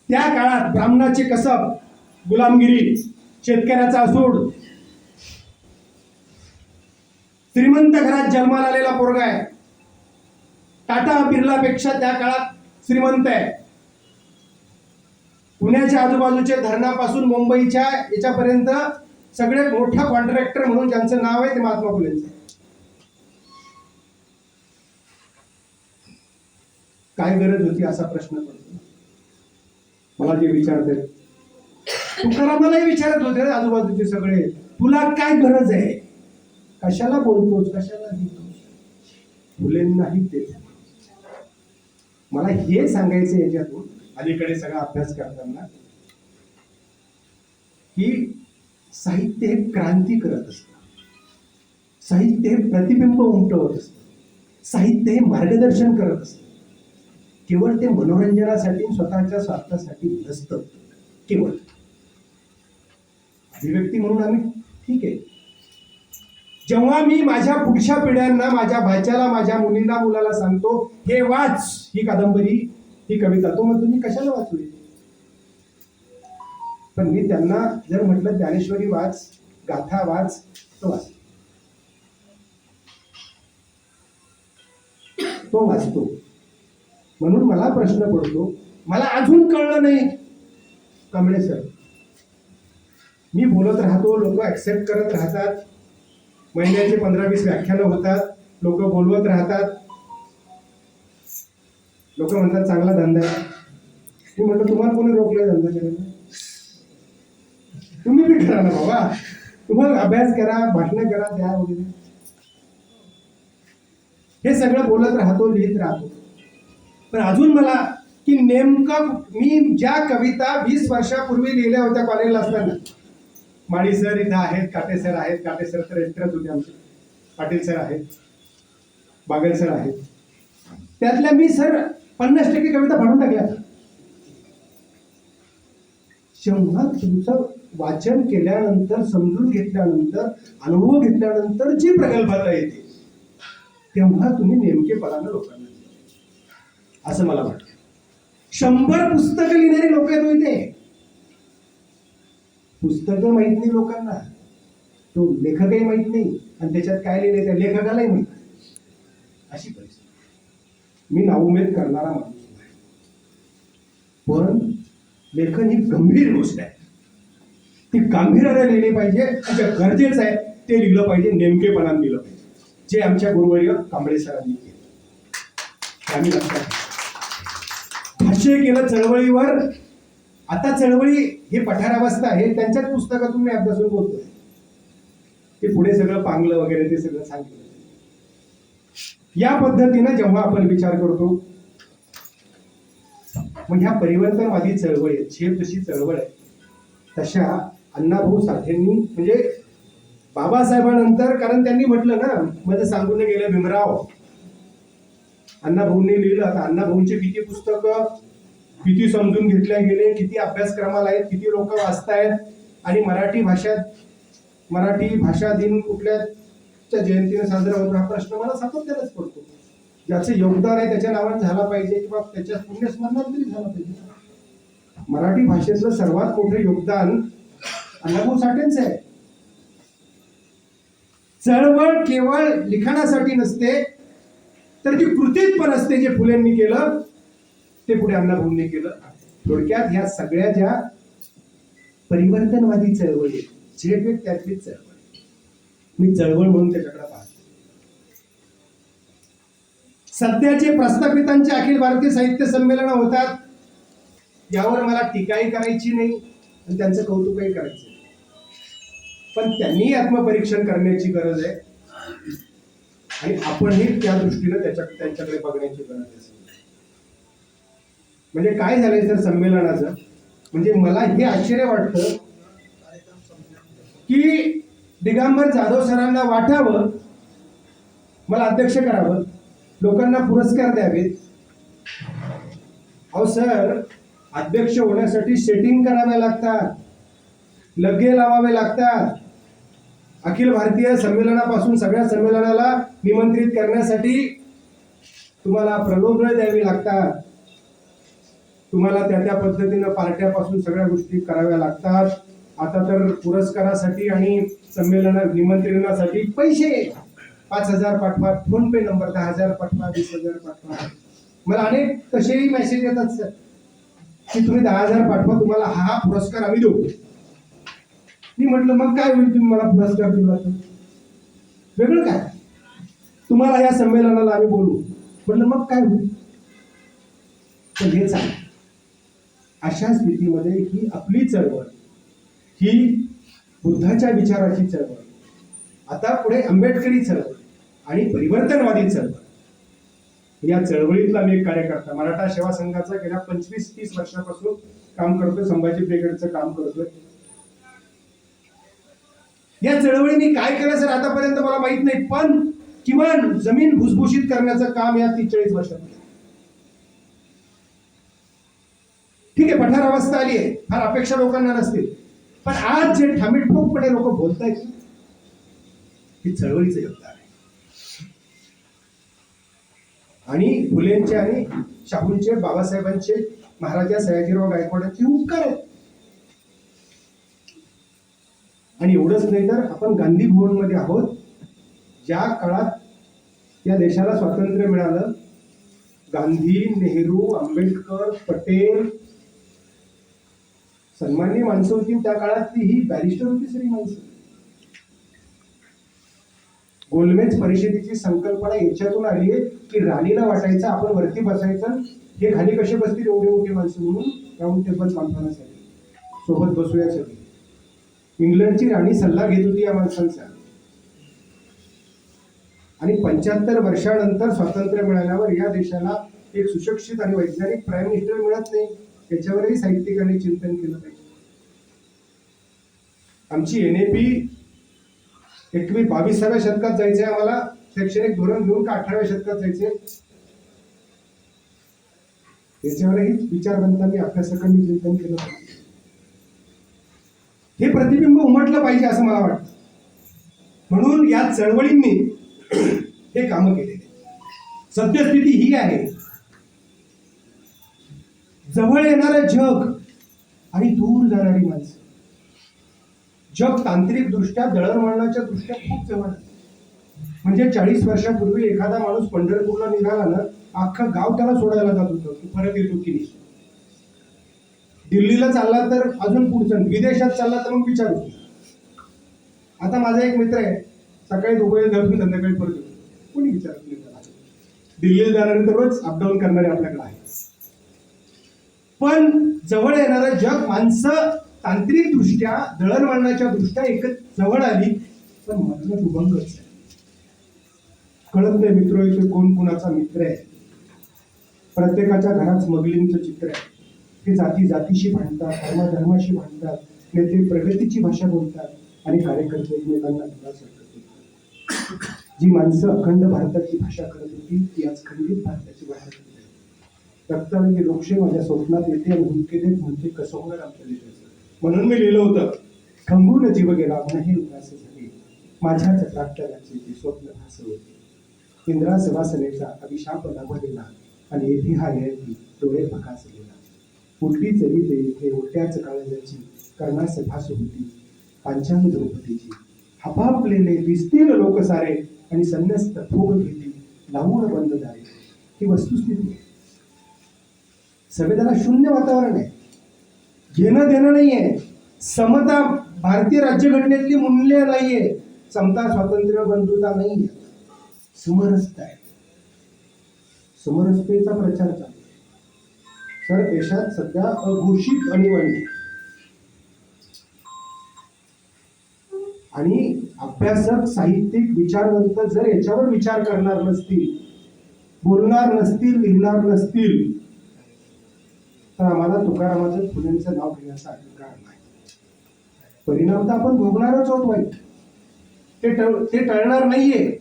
त्या काळात ब्राह्मणाचे कसब, गुलामगिरी, शेतकऱ्याचा असूड, श्रीमंत घरात जन्माला आलेला पोरगा आहे, टाटा बिर्लापेक्षा त्या काळात श्रीमंत आहे. पुण्याच्या आजूबाजूच्या धरणापासून मुंबईच्या याच्यापर्यंत सगळ्यात मोठा कॉन्ट्रॅक्टर म्हणून ज्यांचं नाव आहे ते महात्मा फुलेंचं. काय गरज होती असा प्रश्न पडतो मला. जे विचारते तुकारामालाही विचारत होते आजूबाजूचे सगळे, तुला काय गरज आहे, कशाला बोलतोस, कशाला लिहितोस? फुलेंनाही तेच. मला हे सांगायचं याच्यातून अलीकडे सगळा अभ्यास करताना की साहित्य हे क्रांती करत असतं, साहित्य हे प्रतिबिंब उमटवत असतं, साहित्य हे मार्गदर्शन करत असतं. केवळ ते मनोरंजनासाठी, स्वतःच्या स्वार्थासाठी नसतं. केवळ अभिव्यक्ती म्हणून आम्ही ठीक आहे. जेव्हा मी माझ्या पुढच्या पिढ्यांना, माझ्या भाच्याला, माझ्या मुलीला, मुलाला सांगतो हे वाच ही कादंबरी, ही कविता. तो म्हणतो मी कशाला वाचू? पण मी त्यांना जर म्हटलं ज्ञानेश्वरी वाच, गाथा वाच, तो वाच, तो वाचतो. म्हणून मला प्रश्न पडतो, मला अजून कळलं नाही कांबळे सर. मी बोलत राहतो, लोक ऍक्सेप्ट करत राहतात, महिन्याचे 15-20 व्याख्यानं होतात, लोक बोलवत राहतात, लोक म्हणतात चांगला धंदा आहे. मी म्हटलं तुम्हाला कोणी रोखलं धंदा करायला? तुम्ही बी करा ना बाबा, तुम्हाला अभ्यास करा, भाषण करा, द्या वगैरे. हे सगळं बोलत राहतो, लिहित राहतो. पण अजून मला की नेमकं मी ज्या कविता 20 वर्षापूर्वी लिहिल्या होत्या कॉलेजला असताना, माळी सर इथं आहेत, काटे सर आहेत, काटे सर तर एकत्रच होते आमचे, पाटील सर आहेत, बागल सर आहेत, त्यातल्या मी सर 50% कविता फाडून टाकल्या. जेव्हा तुमचं वाचन केल्यानंतर, समजून घेतल्यानंतर, अनुभव घेतल्यानंतर जी प्रगल्भता येते, तेव्हा तुम्ही नेमकेपणानं लोकांना असं मला वाटतं. 100 पुस्तकं लिहिणारी लोक आहेत इथे. पुस्तकं माहित नाही लोकांना, तो लेखकही माहित नाही, आणि त्याच्यात काय लिहिले त्या लेखकालाही माहित नाही. अशी परिस्थिती. मी नाउमेद करणारा माणूस आहे, पण लेखन ही गंभीर गोष्ट आहे. ती गांभीर्याने लिहिली पाहिजे, जे गरजेचं आहे ते लिहिलं पाहिजे, नेमकेपणाने लिहिलं पाहिजे, जे आमच्या गुरुवर्य कांबळे सरांनी केलं. आम्ही लक्षात घेऊ. भाष्य केलं चळवळीवर. आता चळवळी हे पठारावस्था आहे, त्यांच्याच पुस्तकातून मी अभ्यासून बोलतोय. ते पुढे सगळं पांगलं वगैरे ते सगळं सांगितलं. या पद्धतीनं जेव्हा आपण विचार करतो, मग ह्या परिवर्तनवादी चळवळी, झेप जशी चळवळ आहे तशा अण्णाभाऊ साठेंनी, म्हणजे बाबासाहेबांनंतर, कारण त्यांनी म्हटलं ना, मध्ये सांगून गेलं भीमराव, अण्णाभाऊंनी लिहिलं. आता अण्णाभाऊंची किती पुस्तकं, किती समजून घेतल्या गेले, किती अभ्यासक्रमाला आहेत, किती लोक वाचतायत, आणि मराठी भाषा दिन कुठल्याच्या जयंतीने साजरा होतो, हा प्रश्न मला सातत्यानेच पडतो. ज्याचं योगदान आहे त्याच्या नावाने झाला पाहिजे, किंवा त्याच्या पुण्यस्मरणात तरी झालं पाहिजे. मराठी भाषेचं सर्वात मोठं योगदान अण्णाभाऊ साठेंचं आहे. चळवळ केवळ लिखाणासाठी नसते, तर ती कृतीत पण असते. जे फुलेंनी केलं ते पुढे अण्णाभाऊंनी केलं. थोडक्यात ह्या सगळ्या ज्या परिवर्तनवादी चळवळी, झेप एक त्यातली चळवळ, मी चळवळ म्हणून त्याच्याकडे पाहतो. सध्याचे प्रस्थापितांचे अखिल भारतीय साहित्य संमेलन होतात, यावर मला टीकाही करायची नाही आणि त्यांचं कौतुकही करायचं नाही. पण त्यांनी आत्मपरीक्षण करण्याची गरज आहे, आणि आपणही त्या दृष्टीने त्यांच्याकडे बघण्याची गरज आहे. म्हणजे काय झालंय सर संमेलनाचं, म्हणजे मला हे आश्चर्य वाटतं की दिगंबर जाधव सरांना वाटावं, मला अध्यक्ष करावं, लोकांना पुरस्कार द्यावेत. अहो सर, अध्यक्ष होण्यासाठी सेटिंग कराव्या लागतात, लग्गे लावावे लागतात. अखिल भारतीय संमेलनापासून सगळ्या संमेलनाला निमंत्रित करण्यासाठी तुम्हाला प्रलोभनं द्यावी लागतात, तुम्हाला त्या पद्धतीनं पार्ट्यापासून सगळ्या गोष्टी कराव्या लागतात. आता तर पुरस्कारासाठी आणि संमेलना निमंत्रणासाठी पैसे 5,000 पाठवा, फोन पे नंबर 10,000 पाठवा, 20,000 पाठवा. मला अनेक तसेही मेसेज येतात सर की तुम्ही 10,000 पाठवा, तुम्हाला हा पुरस्कार आम्ही देऊ. मी म्हटलं मग काय होईल, तुम्ही मला पुरस्कार दिला तर वेगळं काय, तुम्हाला या संमेलनाला आम्ही बोलू, म्हटलं मग काय होईल. पण हे चालेल. अशा स्थितीमध्ये ही आपली चळवळ, ही बुद्धाच्या विचाराची चळवळ, आता पुढे आंबेडकरी चळवळ आणि परिवर्तनवादी चळवळ, या चळवळीतला मी एक कार्यकर्ता, मराठा सेवा संघाचा गेल्या 25-30 वर्षापासून काम करतोय, संभाजी ब्रिगेडचं काम करतोय. या चळवळीने काय केलं सर आतापर्यंत मला माहित नाही, पण किमान जमीन भुसभुशीत करण्याचं काम या 30-40 वर्षात. ठीक आहे, पठारावस्था आली आहे, फार अपेक्षा लोकांना नसतील, पण आज जे ठामीठोकपणे लोक बोलतायत हे चळवळीचं योगदान आहे. आणि फुलेंचे आणि शाहूंचे, बाबासाहेबांचे, महाराजा सयाजीराव गायकवाडांचे उपकार आहेत. आणि एवढंच नाही तर आपण गांधी भवनमध्ये आहोत. ज्या काळात या देशाला स्वातंत्र्य मिळालं, गांधी, नेहरू, आंबेडकर, पटेल सन्माननीय माणसं होती. त्या काळातली ही बॅरिस्टर होती सगळी माणसं. गोलमेज परिषदेची संकल्पना याच्यातून आली आहे की राणीला वाटायचं आपण वरती बसायचं, हे खाली कसे बसतील एवढे मोठे माणसं, म्हणून राऊंड टेबल कॉन्फरन्स आहे, सोबत बसूया सगळे. इंग्लंडची राणी सल्ला घेत होती या माणसांचा. आणि 75 वर्षानंतर स्वातंत्र्य मिळाल्यावर या देशाला एक सुशिक्षित आणि वैज्ञानिक प्राईम मिनिस्टर मिळत नाही, त्याच्यावरही साहित्यिकांनी चिंतन केलं पाहिजे. आमची NAP 22व्या शतकात जायचंय आम्हाला, शैक्षणिक धोरण घेऊन का 18व्या शतकात जायचंय, याच्यावरही विचारवंतांनी अभ्यासकांनी चिंतन केलं पाहिजे. हे प्रतिबिंब उमटलं पाहिजे असं मला वाटतं. म्हणून या चळवळींनी हे काम केलेले. सद्यस्थिती ही आहे, जवळ येणारं जग आणि दूर जाणारी माणसं. जग तांत्रिक दृष्ट्या, दळणवळणाच्या दृष्ट्या खूप जवळ आहे. म्हणजे 40 वर्षापूर्वी एखादा माणूस पंढरपूरला निघाला ना, अख्खं गाव त्याला सोडायला जात होतं की परत येतो की नाही. दिल्लीला चालला तर अजून पुढचं, विदेशात चालला तर मग विचारू. आता माझा एक मित्र आहे, सकाळी दुबईला जाऊन संध्याकाळी परत येतो, कोणी विचारत नाही त्याला. दिल्लीला जाणारे तर रोज अपडाऊन करणारे आपल्याकडे आहे. पण जवळ येणारं जग, माणसं तांत्रिक दृष्ट्या, दळणवळणाच्या दृष्ट्या एकच जवळ आली, पण मधलं दुभंगच आहे. कळत नाही मित्र इथे कोण कुणाचा मित्र आहे. प्रत्येकाच्या घरात स्मगलिंगचं चित्र आहे. ते जाती जातीशी भांडतात, धर्माशी भांडतात, नेते प्रगतीची भाषा बोलतात आणि कार्यकर्ते एकमेकांना त्रास करतात. जी माणसं अखंड भारताची भाषा करत होती ती आज खंडित भारताची भाषा करत आहे. रक्तांची लोकशाही माझ्या स्वप्नात येते आणि हुंदके देत म्हणते कसं होणार आमच्या देशाचं. म्हणून मी लिहिलं होतं, खंगून जीव गेला मनही उदास झाली, माझ्याच प्रार्थनाचे ते स्वप्न भास होते. इंद्रास वासनेचा अभिशाप लाभलेला आणि येथे हा यती डोळे भकासलेला. उलटी चली ते इथे उलट्याच काळजाची कर्णास भास होती. पांचांग द्रौपदीची हपापलेले दिसतील लोक सारे आणि संन्यस्त भोग घेतील लावून बंद दारे. ही वस्तुस्थिती आहे. संवेदना शून्य वातावरण आहे, घेणं देणं नाहीये. समता भारतीय राज्यघटनेतली मूल्य नाहीये. समता, स्वातंत्र्य, बंधुता नाहीये. समरसता आहे. समरसतेचा प्रचार चालू आहे. तर देशात सध्या अघोषित अनिवार्य आणि अभ्यासक, साहित्यिक, विचारवंत जर याच्यावर विचार करणार नसतील, बोलणार नसतील, लिहिणार नसतील, तर आम्हाला तुकारामाचं, फुलेंचं नाव घेण्याचा अधिकार नाही. परिणाम तर आपण भोगणारच आहोत वाईट, ते टळणार नाहीये.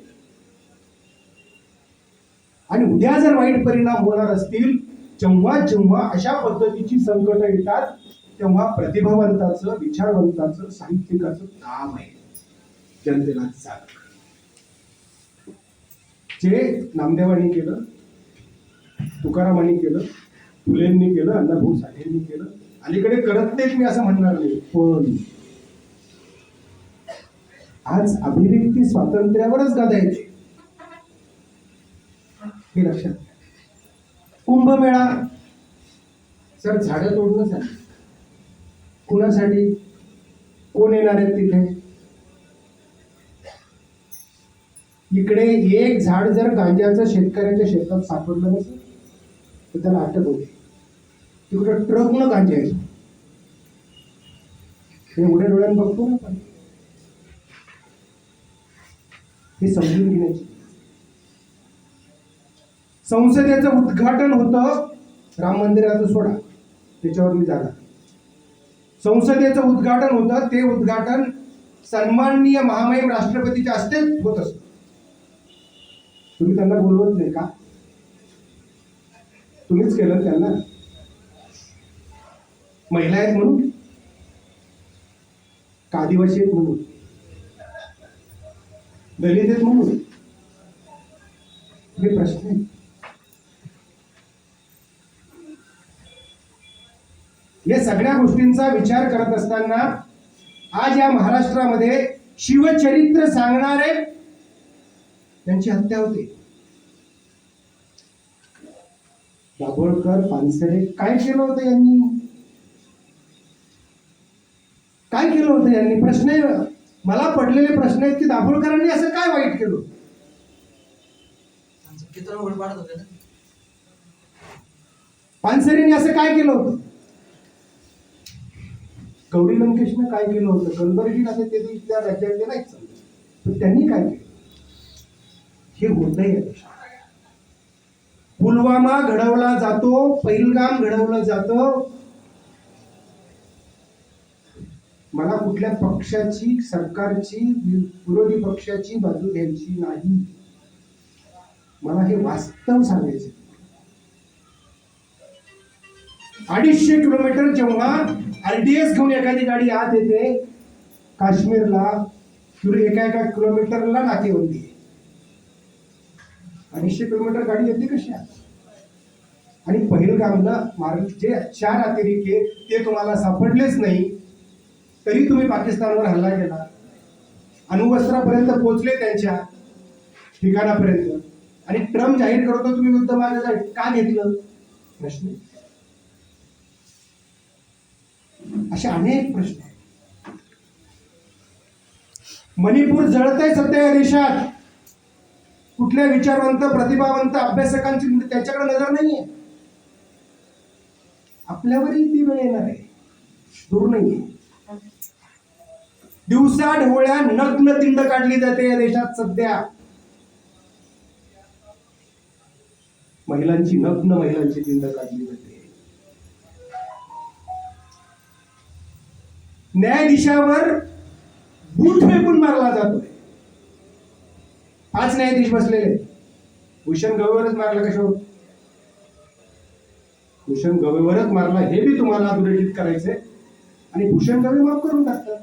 आणि उद्या जर वाईट परिणाम होणार असतील, जेव्हा जेव्हा अशा पद्धतीची संकट येतात, तेव्हा प्रतिभावंताचं, विचारवंताचं, साहित्यिकाचं काम आहे जनतेला जाग. जे नामदेवांनी केलं, तुकारामांनी केलं, फुलेंनी केलं, अण्णाभाऊ साठेंनी केलं, अलीकडे करत नाहीत मी असं म्हणणार नाही, पण आज अभिव्यक्ती स्वातंत्र्यावरच गदा येते, हे लक्षात घ्या. कुंभमेळा सर झाडं तोडणं झालं, कुणासाठी, कोण येणार आहेत तिथे. इकडे एक झाड जर गांजाचं शेतकऱ्याच्या शेतात सापडलं नसेल तर त्याला अटक होते. तिकडे ट्रकनं गांजा येतो, हे एवढ्या डोळ्यानं बघतो ना आपण. हे समजून घेण्याची. संसदेचं उद्घाटन होतं, राम मंदिराचं सोडा, त्याच्यावर मी जाणार. संसदेचं उद्घाटन होतं, ते उद्घाटन सन्माननीय महामहिम राष्ट्रपतीच्या हस्तेच होत असतं. तुम्ही त्यांना बोलवत नाही का? तुम्हीच केलं त्यांना. महिला आहेत म्हणून का, आदिवासी आहेत म्हणून, दलित आहेत म्हणून, हे प्रश्न आहे. या सगळ्या गोष्टींचा विचार करत असताना आज या महाराष्ट्रामध्ये शिवचरित्र सांगणारे त्यांची हत्या होते. दाभोळकर, पानसरे काय केलं होतं यांनी? काय केलं होतं यांनी? प्रश्न आहे, मला पडलेले प्रश्न आहेत की दाभोळकरांनी असं काय वाईट केलं? पानसरेंनी असं काय केलं होतं? गौरी लंकेशनं काय केलं होतं? कलबर्गीला ते त्या राज्यातले नाहीच, पण त्यांनी काय केलं? हे होतंय या देशात. पुलवामा घडवला जातो, पहिलगाम घडवलं जातं. मला कुठल्या पक्षाची, सरकारची, विरोधी पक्षाची बाजू घ्यायची नाही. मला हे वास्तव सांगायचं. 250 किलोमीटर जेव्हा RDS घेऊन एखादी गाडी आत येते काश्मीरला, एका किलोमीटरला नाकेबंदी आहे. 250 किलोमीटर गाडी येते कशी आत? आणि पहिलगामला जे 4 अतिरेकी ते तुम्हाला सापडलेच नाही, तरी तुम्ही पाकिस्तानवर हल्ला केला, अणुवस्त्रापर्यंत पोहोचले त्यांच्या ठिकाणापर्यंत, आणि ट्रम्प जाहीर करतो तुम्ही युद्ध मागे का घेतलं? प्रश्न. असे अनेक प्रश्न आहेत. मणिपूर जळतंय सध्या या देशात. कुठल्या विचारवंत, प्रतिभावंत अभ्यासकांची त्याच्याकडे नजर नाहीये. आपल्यावरही ती वेळ येणार आहे, दूर नाहीये. दिवसा ढवळ्या नग्न तिंड काढली जाते या देशात सध्या. महिलांची तिंड काढली जाते. न्यायाधीशावर बूट फेकून मारला जातोय. 5 न्यायाधीश बसलेले. भूषण गवेवरच मारला कशावर? भूषण गवेवरच मारला हे बी तुम्हाला अधोरेखित करायचंय. आणि भूषण गवे माफ करून टाकतात.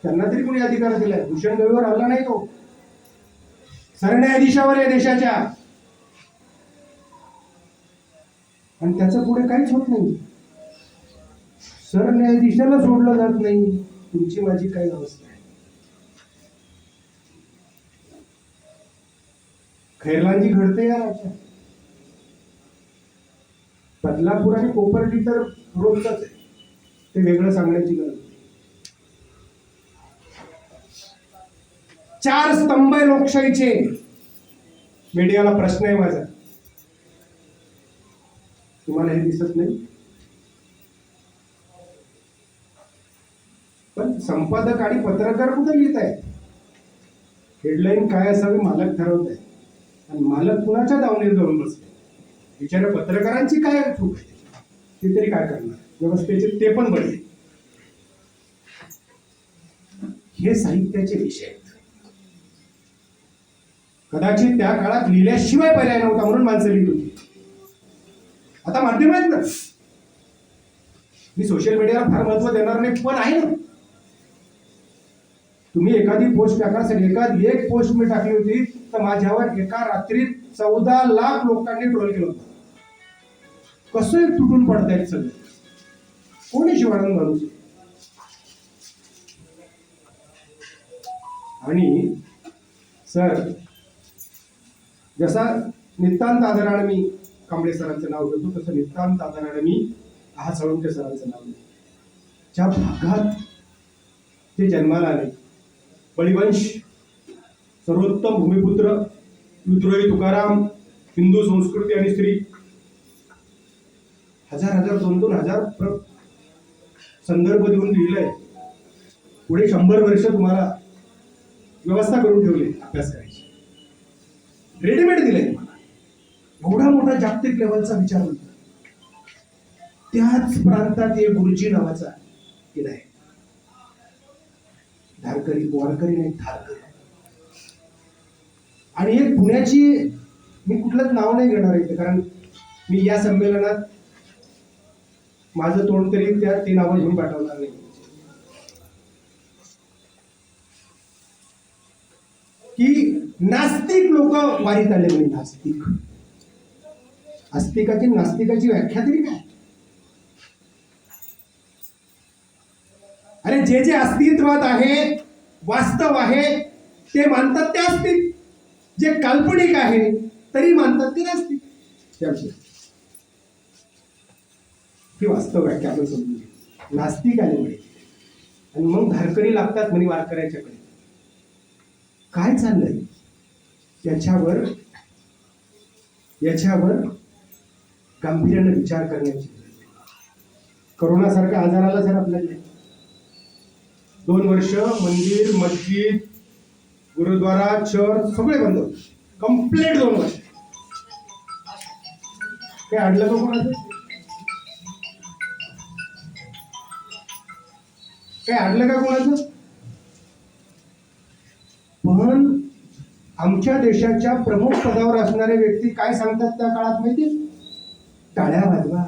त्यांना तरी कोणी अधिकार दिलाय? भूषण गवेवर हल्ला नाही तो, सरन्यायाधीशावर आहे देशाच्या. आणि त्याचं पुढे काहीच होत नाही. सरन्यायाधीशाला सोडलं जात नाही. तुमची माझी काय अवस्था आहे? खैरलांजी घडते या राज्यात. बदलापूर आणि कोपर्डी तर रोजच आहे, ते वेगळं सांगण्याची गरज नाही. 4 स्तंभ लोकशाहीचे. मीडियाला प्रश्न आहे माझा, तुम्हाला हे दिसत नाही? पण संपादक आणि पत्रकार कुठे लिहित आहेत? हेडलाईन काय असावी मालक ठरवत आहे, आणि मालक कुणाच्या दावणीत जाऊन बसले? बिचाऱ्या पत्रकारांची काय चूक आहे? ते तरी काय करणार? व्यवस्थेचे ते पण बरे. हे साहित्याचे विषय आहेत. कदाचित त्या काळात लिहिल्याशिवाय पर्याय नव्हता म्हणून माणसं लिहित होती. आता माध्यम आहेत ना. मी सोशल मीडियाला फार महत्व देणार नाही, पण आहे ना. तुम्ही एखादी पोस्ट टाका. एक पोस्ट मी टाकली होती तर माझ्यावर एका रात्रीत 14 लाख लोकांनी ट्रोल केलं होतं. कसं तुटून पडतायत सगळे. कोणी शिवाडून माणूस? आणि सर, जसा नितांत आदराने मी कांबळे सरांचं नाव घेतो, तसं नितांत आदराने मी साळुंखे सरांचं नाव घेतो. ज्या भागात ते जन्माला आले, बळीवंश, सर्वोत्तम भूमिपुत्र, विद्रोही तुकाराम, हिंदू संस्कृती आणि स्त्री, 1000 2 हजार संदर्भ देऊन लिहिलंय. पुढे 100 वर्ष तुम्हाला व्यवस्था करून ठेवली अभ्यास करायची. रेडीमेड दिलंय तुम्हाला. एवढा मोठा जागतिक लेवलचा विचार होता. त्याच प्रांतात एक गुरुजी नावाचा किल्ला आहे. वारकरी नाही, धारकरी. आणि एक पुण्याची, मी कुठलंच नाव नाही घेणार आहे कारण मी या संमेलनात माझं तोंड तरी त्या 3 नावं घेऊन पाठवणार नाही. की नास्तिक लोक वारीत आले नाही. नास्तिक, नास्तिकाची व्याख्या तरी काय? जे जे अस्तित्वात आहे, वास्तव आहे, ते मानतात ते अस्तित्व. जे काल्पनिक आहे तरी मानतात ते नास्तिक. ही वास्तव व्याख्या आपण समजून घेऊ. नास्तिक आणि म्हणे, आणि मग धारकरी लागतात म्हणे वारकऱ्याच्याकडे. काय चाललंय याच्यावर गांभीर्याने विचार करण्याची. करोनासारख्या आजार आला सर आपल्याकडे. 2 वर्ष मंदिर, मस्जिद, गुरुद्वारा, चर्च सगळे बंद होते. कंप्लीट 2 वर्ष. काय अडलं का कोणाचं? काय अडलं का कोणाचं? पण आमच्या देशाच्या प्रमुख पदावर असणारे व्यक्ती काय सांगतात त्या काळात माहिती? टाळ्या वाजवा,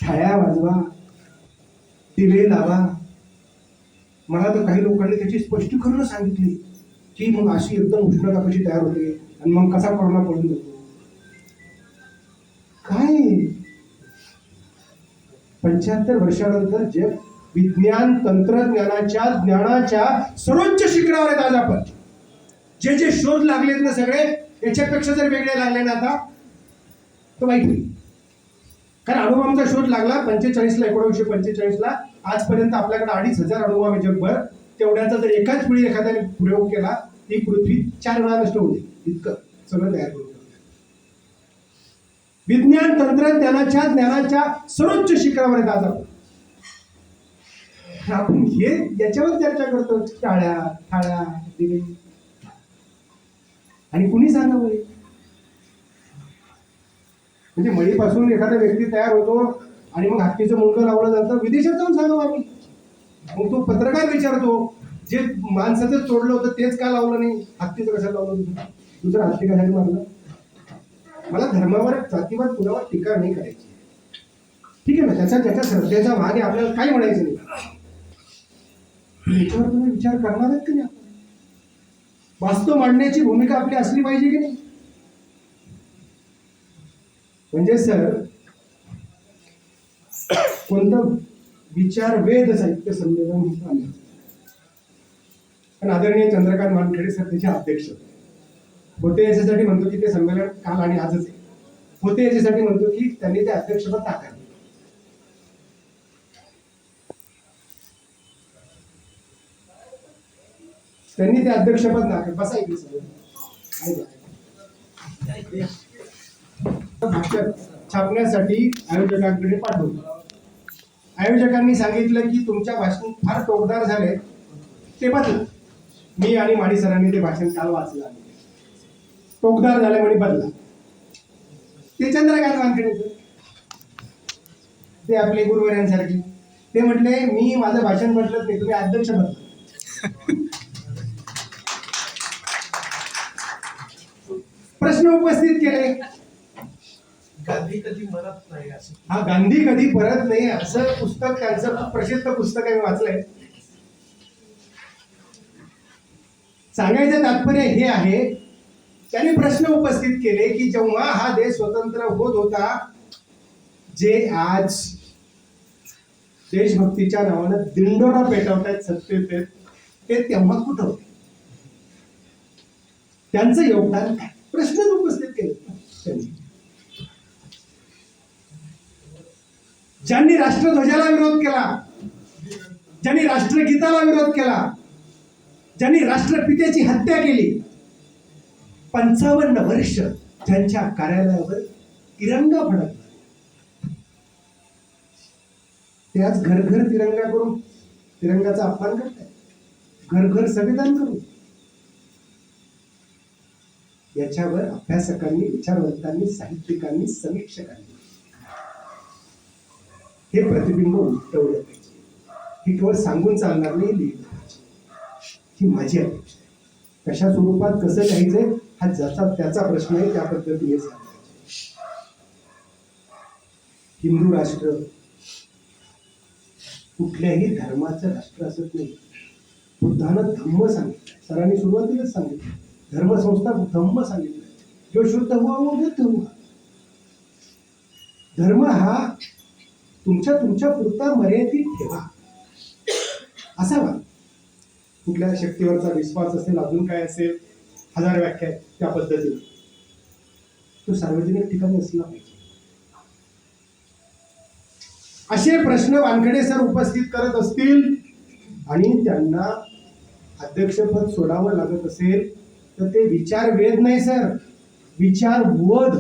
थाळ्या वाजवा, दिवे लावा. मला तर काही लोकांनी त्याची स्पष्टीकरण सांगितली की मग अशी एकदम उष्णता कशी तयार होते आणि मग कसा कोरोना पडून जातो. काय 75 वर्षानंतर जग विज्ञान तंत्रज्ञानाच्या ज्ञानाच्या सर्वोच्च शिखरावर आहेत आज आपण. जे जे शोध लागलेत ना सगळे, याच्यापेक्षा जर वेगळे लागले ना आता तर वाईट होईल. कारण अणुबॉम्बचा शोध लागला 45ला, 1945ला. आजपर्यंत आपल्याकडे 2,500 अणुबॉम्ब जगभर. तेवढ्याचा जर एकाच वेळी एखाद्याने प्रयोग केला, ही पृथ्वी 4 वेळा नष्ट होईल. इतकं सगळं तयार करून विज्ञान तंत्रज्ञानाच्या ज्ञानाच्या सर्वोच्च शिखरावर आहेत आज आपण हे याच्यावर चर्चा करतो. टाळ्या, थाळ्या, दिवे. आणि कुणी सांगावं? म्हणजे मळीपासून एखादा व्यक्ती तयार होतो आणि मग हत्तीचं मुंडकं लावलं जातं. विदेशात जाऊन सांगावं आम्ही. मग तो पत्रकार विचारतो, जे माणसाचं तोडलं होतं तेच का लावलं नाही? हत्तीचं कशाला लावलं? दुसरं हत्ती कशाला मारलं? मला धर्मावर, जातीवर, कुणावर टीका नाही करायची. ठीक आहे ना, त्याच्या श्रद्धेचा भाग आहे, आपल्याला काही म्हणायचं नाही. याच्यावर तुम्ही विचार करणार आहेत की नाही? वास्तव मांडण्याची भूमिका आपली असली पाहिजे की नाही? म्हणजे सर कोणतं विचार वेद साहित्य संमेलन आलं, पण आदरणीय चंद्रकांत मानखेडे सर त्याचे अध्यक्ष होते. याच्यासाठी म्हणतो की ते संमेलन काल आणि आजच आहे. होते याच्यासाठी म्हणतो की त्यांनी ते अध्यक्षपद टाकावे. त्यांनी ते अध्यक्षपद टाकलं. बसा इकडे सगळं. भाषण छापण्यासाठी आयोजकांकडे पाठवलं. आयोजकांनी सांगितलं की तुमच्या भाषण फार टोकदार झाले, ते बदला. मी आणि माडी सरांनी ते भाषण काल वाचलं. टोकदार झाले म्हणे बदला. ते चंद्रकांत वानखेडे ते आपले गुरुवारांसारखे ते म्हटले मी माझं भाषण बदलत नाही, तुम्ही अध्यक्ष बदला. प्रश्न उपस्थित केले. गांधी कधी मरत नाही असं. हा, गांधी कधी परत नाही असं पुस्तक त्यांचं खूप प्रसिद्ध पुस्तक आहे, मी वाचलंय. सांगायचं तात्पर्य हे आहे, त्यांनी प्रश्न उपस्थित केले की जेव्हा हा देश स्वतंत्र होत होता, जे आज देशभक्तीच्या नावानं दिंडोरा पेटवतायत सत्तेत, ते तेव्हा कुठं होते? त्यांचं योगदान काय? प्रश्न उपस्थित केले त्यांनी. ज्यांनी राष्ट्रध्वजाला विरोध केला, ज्यांनी राष्ट्रगीताला विरोध केला, ज्यांनी राष्ट्रपित्याची हत्या केली, 55 वर्ष ज्यांच्या कार्यालयावर तिरंगा फडकला, ते आज घर घर तिरंगा करून तिरंगाचा अपमान करतात, घर घर संविधान करून. याच्यावर अभ्यासकांनी, विचारवंतांनी, साहित्यिकांनी, समीक्षकांनी हे प्रतिबिंब उलटवलं पाहिजे. हे केवळ सांगून चालणार नाही, लिहिलं पाहिजे. ही माझी अपेक्षा आहे. कशा स्वरूपात कसं लिहायचंय हा ज्याचा त्याचा प्रश्न आहे, त्या पद्धतीने झाला पाहिजे. हिंदू राष्ट्र कुठल्याही धर्माचं राष्ट्र असत नाही. बुद्धानं धम्म सांगितलं, सरांनी सुरुवातीलाच सांगितलं, धर्मसंस्था धम्म सांगितलं, जो शुद्ध हुआ वो बुद्ध हुआ. धर्म हा तुमच्या पुरता मर्यादित ठेवा. असावा. कुठल्या शक्तीवरचा विश्वास असेल, अजून काय असेल, हजार व्याख्या आहेत त्या पद्धतीने, तो सार्वजनिक ठिकाणी असला पाहिजे. असे प्रश्न वानखेडे सर उपस्थित करत असतील आणि त्यांना अध्यक्षपद सोडावं लागत असेल तर ते विचारवेध नाही सर, विचारवध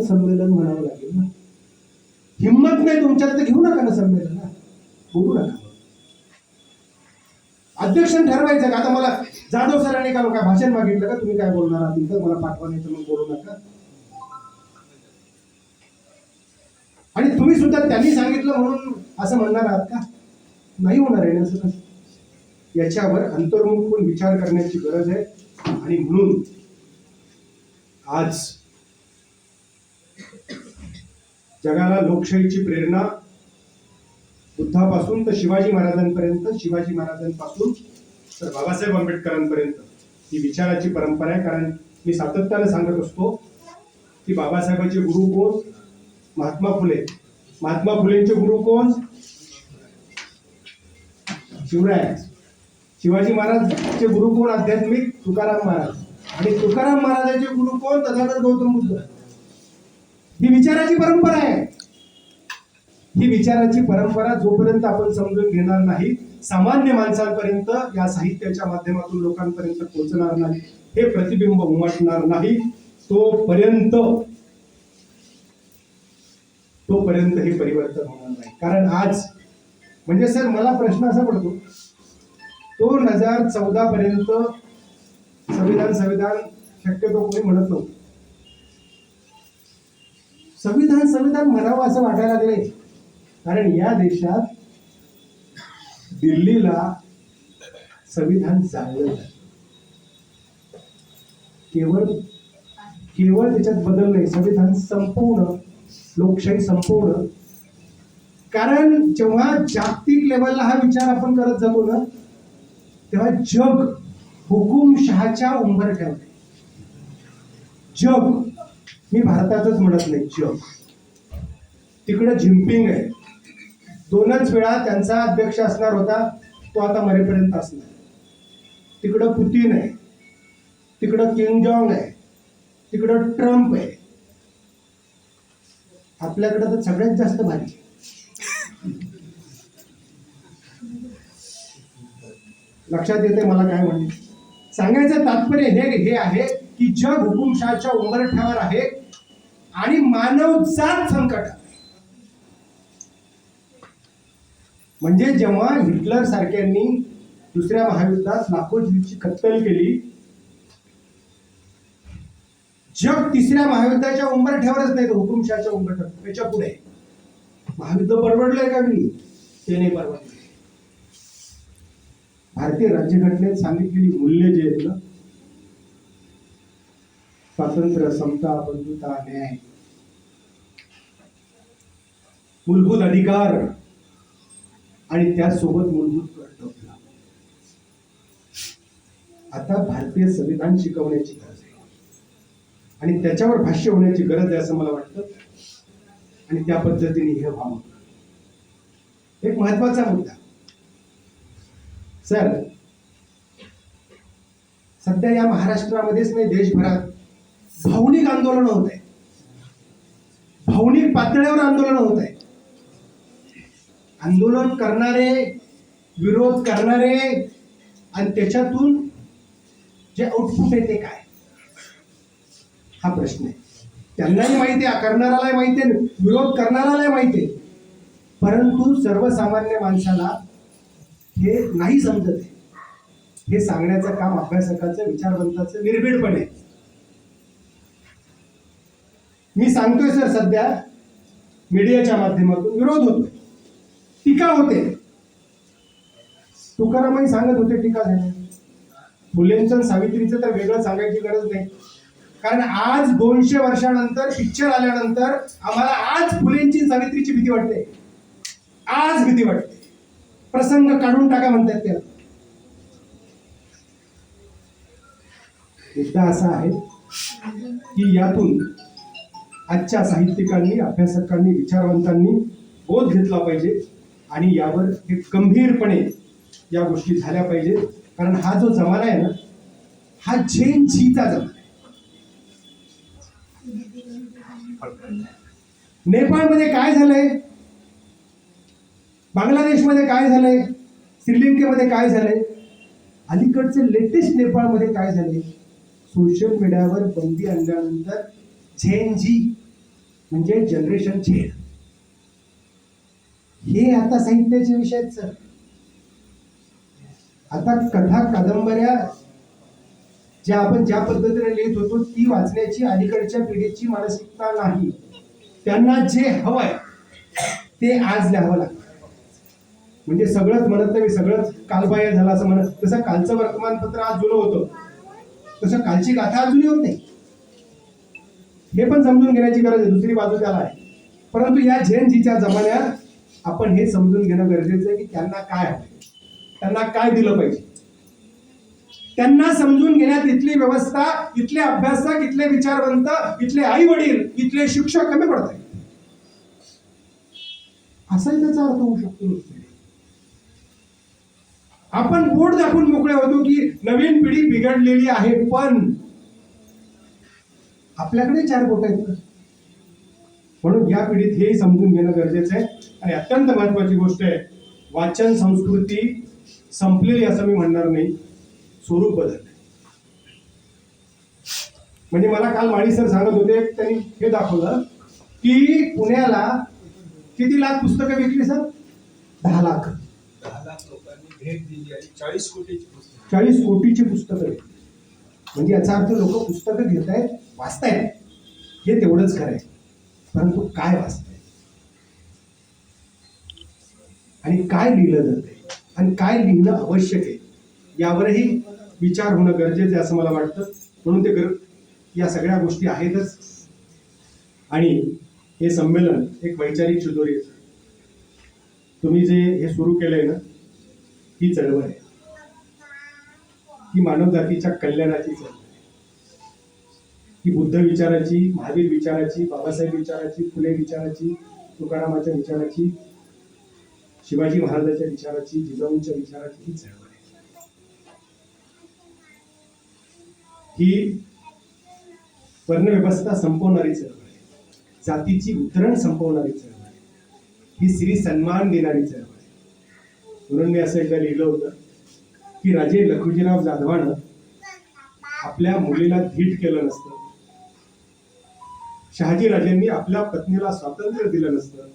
संमेलन म्हणावं लागेल ना. हिंमत नाही तुमच्यात तर घेऊ नका ना संमेलन, बोलू नका. अध्यक्ष ठरवायचं का? आता मला जाधव सरांनी काल काय भाषण मागितलं का, तुम्ही काय बोलणार आहात तर मला पाठवा, नाही तर मग बोलू नका. आणि तुम्ही सुद्धा त्यांनी सांगितलं म्हणून असं म्हणणार आहात का? नाही होणार आहे ना असं. याच्यावर अंतर्मुख होऊन विचार करण्याची गरज आहे. आणि म्हणून आज जगाला लोकशाहीची प्रेरणा बुद्धापासून तर शिवाजी महाराजांपर्यंत, शिवाजी महाराजांपासून तर बाबासाहेब आंबेडकरांपर्यंत ही विचाराची परंपरा आहे. कारण मी सातत्याने सांगत असतो की बाबासाहेबांचे गुरु कोण? महात्मा फुले. महात्मा फुलेंचे गुरु कोण? शिवराय. शिवाजी महाराजचे गुरु कोण आध्यात्मिक? तुकाराम महाराज. आणि तुकाराम महाराजांचे गुरु कोण? तथागत गौतम बुद्ध. ही विचाराची परंपरा आहे. ही विचाराची परंपरा जोपर्यंत आपण समजून घेणार नाही, सामान्य माणसांपर्यंत या साहित्याच्या माध्यमातून लोकांपर्यंत पोहोचणार नाही, हे प्रतिबिंब उमटणार नाही, तोपर्यंत हे परिवर्तन होणार नाही. कारण आज म्हणजे सर मला प्रश्न असा पडतो, 2014 पर्यंत संविधान शक्यतो कोणी म्हणत नव्हतं. संविधान म्हणावं असं वाटायला लागले. कारण या देशात दिल्लीला संविधान जाळलं. केवळ त्याच्यात बदल नाही, संविधान संपवणं, लोकशाही संपवणं. कारण जेव्हा जागतिक लेवलला हा विचार आपण करत जातो ना, तेव्हा जग हुकुमशहाच्या उंबरठ्यावर. जग, मी भारतातच म्हणत नाही, जग. तिकडे जिनपिंग आहे. 2च वेळा त्यांचा अध्यक्ष असणार होता, तो आता मरेपर्यंत असणार. तिकडं पुतीन आहे, तिकडं किंग जॉंग आहे, तिकडं ट्रम्प आहे. आपल्याकडे तर सगळ्यात जास्त भारी. लक्षात येते मला काय म्हणणे. सांगायचं तात्पर्य हे आहे की जग हुकुमशहाच्या उंबरठ्यावर आहे आणि मानवजात संकटात. म्हणजे जेव्हा हिटलर सारख्यांनी दुसऱ्या महायुद्धात लाखो जीवांची कत्तल केली, जग तिसऱ्या महायुद्धाच्या उंबरठ्यावरच नाही, तर हुकुमशहाच्या उंबरठ्यावर. त्याच्या पुढे महायुद्ध परवडलंय का? मी ते नाही परवडलं. भारतीय राज्यघटनेत सांगितलेली मूल्य जे आहेत ना, स्वातंत्र्य, समता, बंधुता, न्याय, मूलभूत अधिकार आणि त्यासोबत मूलभूत कर्तव्य, आता भारतीय संविधान शिकवण्याची गरज आहे आणि त्याच्यावर भाष्य होण्याची गरज आहे असं मला वाटतं. आणि त्या पद्धतीने हे व्हावं. एक महत्वाचा मुद्दा सर, सध्या या महाराष्ट्रामध्येच नाही, देशभरात भावनिक आंदोलन होत आहे. भावनिक पातळीवर आंदोलन होत आहे. आंदोलन करणारे, विरोध करणारे आणि त्याच्यातून जे आउटपुट आहे ते काय, हा प्रश्न आहे. त्यांनाही माहिती आहे, करणारालाही माहिती आहे, विरोध करणारालाही माहिती आहे. परंतु सर्वसामान्य माणसाला हे नाही समजत आहे. हे सांगण्याचं काम अभ्यासकाचं, विचारवंताचं निर्भीडपणे. मी सांगतोय सर, सध्या मीडियाच्या माध्यमातून विरोध होतोय, टीका होते. तुकारामही सांगत होते टीका झाली. फुलेंचं सावित्रीचं तर वेगळं सांगायची गरज नाही. कारण आज 200 वर्षानंतर पिक्चर आल्यानंतर आम्हाला आज फुलेंची सावित्रीची भीती वाटते. आज भीती वाटते. प्रसंग काढून टाका म्हणतात त्याला. मुद्दा असा आहे की यातून आजच्या साहित्यिकांनी, अभ्यासकांनी, विचारवंतांनी बोध घेतला पाहिजे आणि यावर एक गंभीरपणे या गोष्टी झाल्या पाहिजे. कारण हा जो जमाना आहे ना, हा झेन झीचा जमाना आहे. नेपाळमध्ये काय झालंय, बांगलादेशमध्ये काय झालंय, श्रीलंकेमध्ये काय झालंय, अलीकडचे लेटेस्ट नेपाळमध्ये काय झाले, सोशल मीडियावर बंदी आणल्यानंतर झेन झी म्हणजे जनरेशन झेड हे आता साहित्याचे विषय आहेत सर. आता कथा कादंबऱ्या ज्या आपण ज्या पद्धतीने लिहित होतो ती वाचण्याची अलीकडच्या पिढीची मानसिकता नाही. त्यांना जे हवंय ते आज लिहावं लागतं. म्हणजे सगळंच म्हणत नाही, सगळंच कालबाह्य झालं असं म्हणत. तसं कालचं वर्तमानपत्र आज जुनं होतं, तसं कालची गाथा अजूनही होत नाही. हे पण समजून घेण्याची गरज आहे, दुसरी बाजू त्याला आहे. परंतु या झेन झीच्या जमान्यात आपण हे समजून घेणं गरजेचं आहे की त्यांना काय हवंय, त्यांना काय दिलं पाहिजे. त्यांना समजून घेण्यात इथली व्यवस्था, इथले अभ्यासक, इथले विचारवंत, इथले आई वडील, इथले शिक्षक कमी पडत आहेत, असाही त्याचा अर्थ होऊ शकतो. आपण बोट दाखवून मोकळे होतो की नवीन पिढी बिघडलेली आहे, पण आपल्याकडे 4 बोट आहेत. म्हणून या पिढीत हे समजून घेणं गरजेचं आहे. आणि अत्यंत महत्वाची गोष्ट आहे, वाचन संस्कृती संपलेली असं मी म्हणणार नाही, स्वरूप बदललं. म्हणजे मला काल माळी सर सांगत होते, त्यांनी हे दाखवलं की पुण्याला किती लाख पुस्तकं विकली सर? 10 लाख. 10 लाख लोकांनी भेट दिली आणि 40 कोटीची पुस्तकं. 40 कोटीची पुस्तकं. म्हणजे याचा अर्थ लोक पुस्तकं घेत आहेत, वाचतायत, हे तेवढंच खरं आहे. परंतु काय वाचतायत आणि काय लिहिलं जातंय आणि काय लिहिणं आवश्यक आहे यावरही विचार होणं गरजेचं आहे असं मला वाटतं. म्हणून ते या सगळ्या गोष्टी आहेतच. आणि हे संमेलन एक वैचारिक शिदोरी आहे. तुम्ही जे हे सुरू केलंय ना, ही चळवळ आहे, ही मानव जातीच्या कल्याणाची चळवळ आहे. ही बुद्ध विचाराची, महावीर विचाराची, बाबासाहेब विचाराची, फुले विचाराची, तुकारामाच्या विचाराची, शिवाजी महाराजांच्या विचाराची, जिजाऊंच्या विचाराची ही चळवळ आहे. ही वर्णव्यवस्था संपवणारी चळवळ आहे, जातीची उतरण संपवणारी चळवळ आहे, ही स्त्री सन्मान देणारी चळवळ आहे. म्हणून मी असं एकदा लिहिलं होतं की राजे लखुजीराव जाधवानं आपल्या मुलीला धीट केलं नसतं, शहाजी राजांनी आपल्या पत्नीला स्वातंत्र्य दिलं नसतं,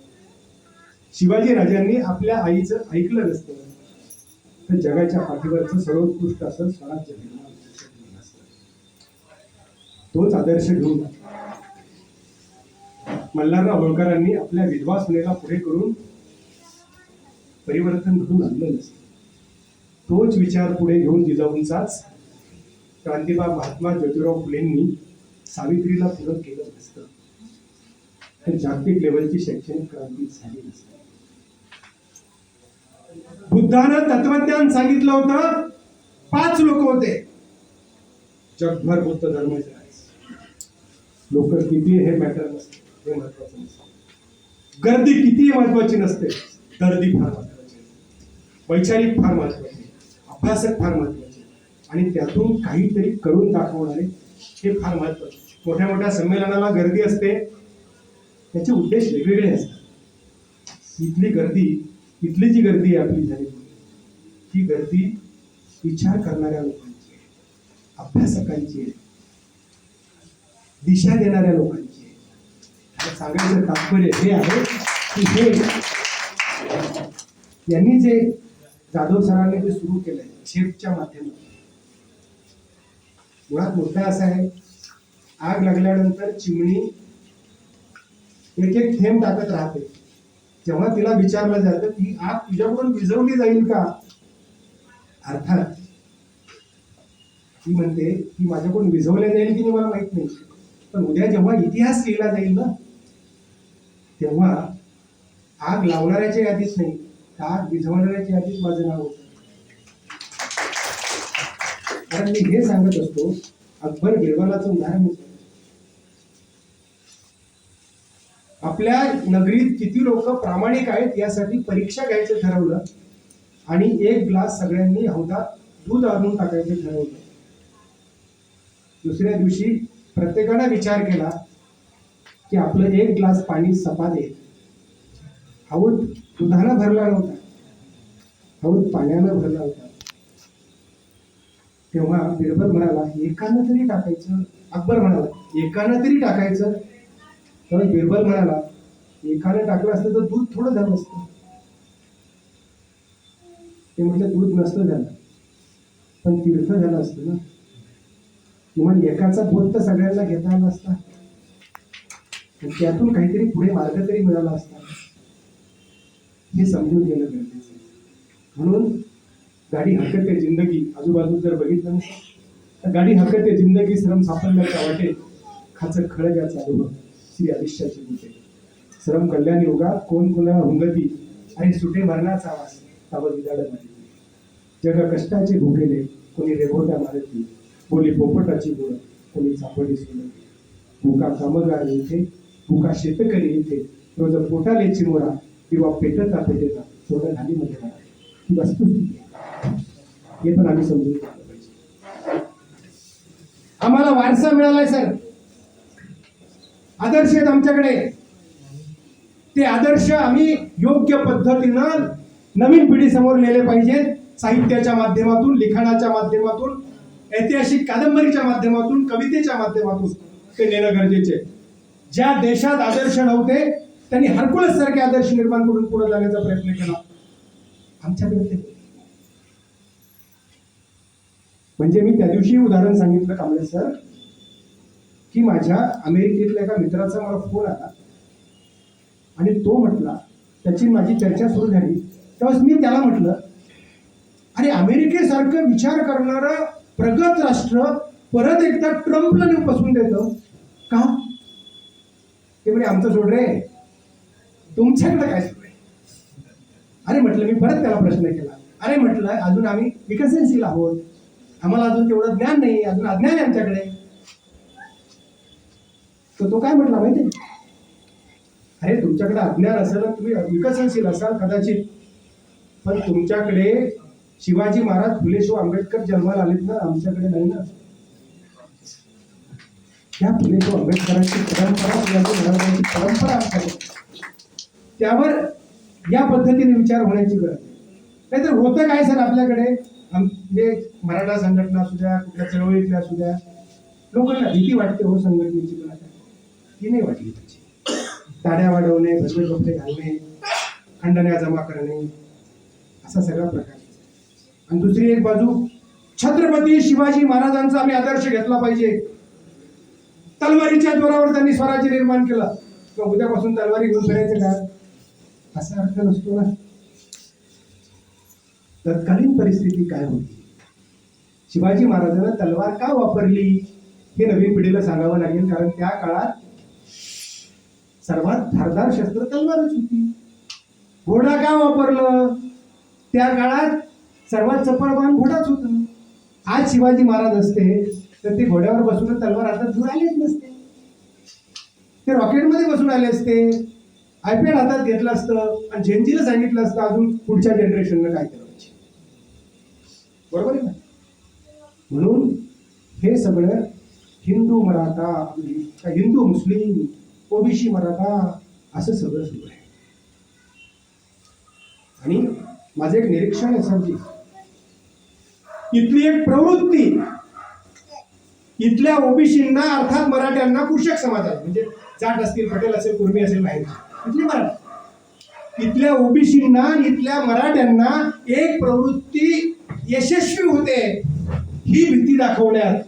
शिवाजी राजांनी आपल्या आईचं ऐकलं नसतं, तर जगाच्या पाठीवरचं सर्वोत्कृष्ट असं स्वराज्य निर्माण नसतं. तोच आदर्श घेऊन मल्हारराव होळकरांनी आपल्या विधवा सुनेला पुढे करून परिवर्तन घडून आणलं नसतं. तोच विचार पुढे घेऊन जिजाऊंचाच क्रांतिबा महात्मा ज्योतिराव फुलेंनी सावित्रीला पुढं केलं नसतं, तर जागतिक लेवलची शैक्षणिक क्रांती झाली नसते. बुद्धानं तत्वज्ञान सांगितलं होतं, 5 लोक होते जगभर बुद्ध धर्म जगायचं. लोक किती हे मॅटर नसते, हे महत्वाचं नसतं. गर्दी किती महत्वाची नसते, गर्दी फार महत्वाची, वैचारिक फार महत्वाची, अभ्यासक फार महत्वाचे, आणि त्यातून काहीतरी करून दाखवणारे हे फार महत्वाचे. मोठ्या मोठ्या संमेलनाला गर्दी असते, त्याचे उद्देश वेगवेगळे असतात. इथली जी गर्दी आहे आपली झाली, ही गर्दी विचार करणाऱ्या लोकांची आहे, अभ्यासकांची आहे, दिशा देणाऱ्या लोकांची आहे. सांगायचं तात्पर्य हे आहे की हे यांनी जे जाधव सरांनी जे सुरू केलंय झेपच्या माध्यमातून, मुळात मुद्दा असा आहे, आग लागल्यानंतर चिमणी एक एक थेंब टाकत राहते. जेव्हा तिला विचारलं जातं की आग तुझ्याकडून विझवली जाईल का, अर्थात ती म्हणते की माझ्याकडून विझवल्या जाईल की नाही मला माहित नाही, पण उद्या जेव्हा इतिहास लिहिला जाईल ना, तेव्हा आग लावणाऱ्याच्या यादीत नाही, आग विझवणाऱ्याच्या यादीत माझं नाव होतं. कारण मी हे सांगत असतो, अकबर बिरबलाचं उदाहरण. आपल्या नगरीत किती लोक प्रामाणिक आहेत यासाठी परीक्षा घ्यायचं ठरवलं आणि एक ग्लास सगळ्यांनी हौदात दूध आणून टाकायचं ठरवलं. दुसऱ्या दिवशी प्रत्येकाने विचार केला की आपलं एक ग्लास पाणी सपादे. हौद दुधानं भरला नव्हता, हौद पाण्यानं भरला होता. तेव्हा बिरबल म्हणाला एकानं तरी टाकायचं. अकबर म्हणाला एकानं तरी टाकायचं. तर बिरबल म्हणाला एकानं टाकलं असतं तर दूध थोडं झालं असतं. ते म्हटलं दूध नसतं झालं पण तीर्थ झालं असतं ना. म्हणून एकाचा बोध तर सगळ्यांना घेता आला असता, त्यातून काहीतरी पुढे मार्ग तरी मिळाला असता. हे समजून घेणं गरजेचं आहे. म्हणून गाडी हरकते जिंदगी आजूबाजू जर बघितलं तर गाडी हरकते जिंदगी श्रम साफल्याच्या वाटे खाचक खळग्याचा अनुभव श्री आदिश्याची होते. श्रम कल्याण योगा कोण कोणाला हुंगती आणि सुटे मरणाचा आवाज तावं विदाड मारली. जग कष्टाचे भुकेले कोणी रेघोट्या मारती, कोणी पोपटाची गुण कोणी चापडी सोडत. भुका कामगार इथे भुका शेतकरी इथे रोज पोटाले चिमोरा किंवा पेटता पेटेता सोनं घालीमध्ये राहा. ही वस्तुस्थिती आहे. हे पण आम्ही समजून घेतलं पाहिजे. आम्हाला वारसा मिळालाय सर, आदर्श आहेत आमच्याकडे. ते आदर्श आम्ही योग्य पद्धतीनं नवीन पिढी समोर नेले पाहिजेत. साहित्याच्या माध्यमातून, लिखाणाच्या माध्यमातून, ऐतिहासिक कादंबरीच्या माध्यमातून, कवितेच्या माध्यमातून ते नेणं गरजेचे. ज्या देशात आदर्श नव्हते त्यांनी हरकुलस सारखे आदर्श निर्माण करून पुढे जाण्याचा प्रयत्न केला. आमच्याकडे ते म्हणजे मी त्या दिवशी उदाहरण सांगितलं कांबळे सर की माझ्या अमेरिकेतल्या एका मित्राचा मला फोन आला आणि तो म्हटला, त्याची माझी चर्चा सुरू झाली. तेव्हा मी त्याला म्हटलं अरे अमेरिकेसारखं विचार करणारं प्रगत राष्ट्र परत एकदा ट्रम्पला नेऊन बसून देतं का? ते म्हणजे आमचं सोड रे, तुमच्याकडे काय सुरू आहे? अरे म्हटलं, मी परत त्याला प्रश्न केला. अरे म्हटलं अजून आम्ही विकसनशील आहोत, आम्हाला अजून तेवढं ज्ञान नाही, अजून अज्ञान आहे आमच्याकडे. तर तो काय म्हटला माहिती, अरे तुमच्याकडे अज्ञान असेल, तुम्ही विकसनशील असाल कदाचित, पण तुमच्याकडे शिवाजी महाराज, फुले शाहू आंबेडकर जन्माला आलेत ना, आमच्याकडे नाही ना. त्या फुले शाहू आंबेडकरांची परंपरा आमच्याकडे, त्यावर या पद्धतीने विचार होण्याची गरज आहे. नाहीतर होतं काय सर आपल्याकडे, म्हणजे मराठा संघटना असू द्या, कुठल्या चळवळीतल्या असू द्या, लोकांना भीती वाटते हो संघटनेची, पण आता ती नाही वाटली पाहिजे. ताड्या वाढवणे, भगवे कपडे घालणे, खंडण्या जमा करणे, असा सगळा प्रकार. आणि दुसरी एक बाजू छत्रपती शिवाजी महाराजांचा आम्ही आदर्श घेतला पाहिजे. तलवारीच्या जोरावर त्यांनी स्वराज्य निर्माण केलं, किंवा उद्यापासून तलवारी घेऊन फिरायचं का? असा अर्थ नसतो ना. तत्कालीन परिस्थिती काय होती, शिवाजी महाराजांना तलवार का वापरली हे नवीन पिढीला सांगावं लागेल. कारण त्या काळात सर्वात धारदार शस्त्र तलवारच होती. घोडा का वापरलं, त्या काळात सर्वात चपळ बाण घोडाच होता. आज शिवाजी महाराज असते तर ते घोड्यावर बसून तलवार हातात दूर आलेच नसते, ते रॉकेटमध्ये बसून आले असते, आयपॅड हातात घेतलं असतं आणि झेंजीला सांगितलं असतं अजून पुढच्या जनरेशननं काय करायचे. बरोबर आहे ना. म्हणून हे सगळं हिंदू मराठा, हिंदू मुस्लिम, ओबीसी मराठा असं सगळं सुरू आहे. आणि माझं एक निरीक्षण आहे सरजी, इथली एक प्रवृत्ती इथल्या ओबीसींना अर्थात मराठ्यांना, कृषक समाजात म्हणजे जाट असतील, पटेल असेल, कुर्मी असेल, बाहेर इथली मराठी, इथल्या ओबीसींना, इथल्या मराठ्यांना एक प्रवृत्ती यशस्वी होते ही भीती दाखवण्यात,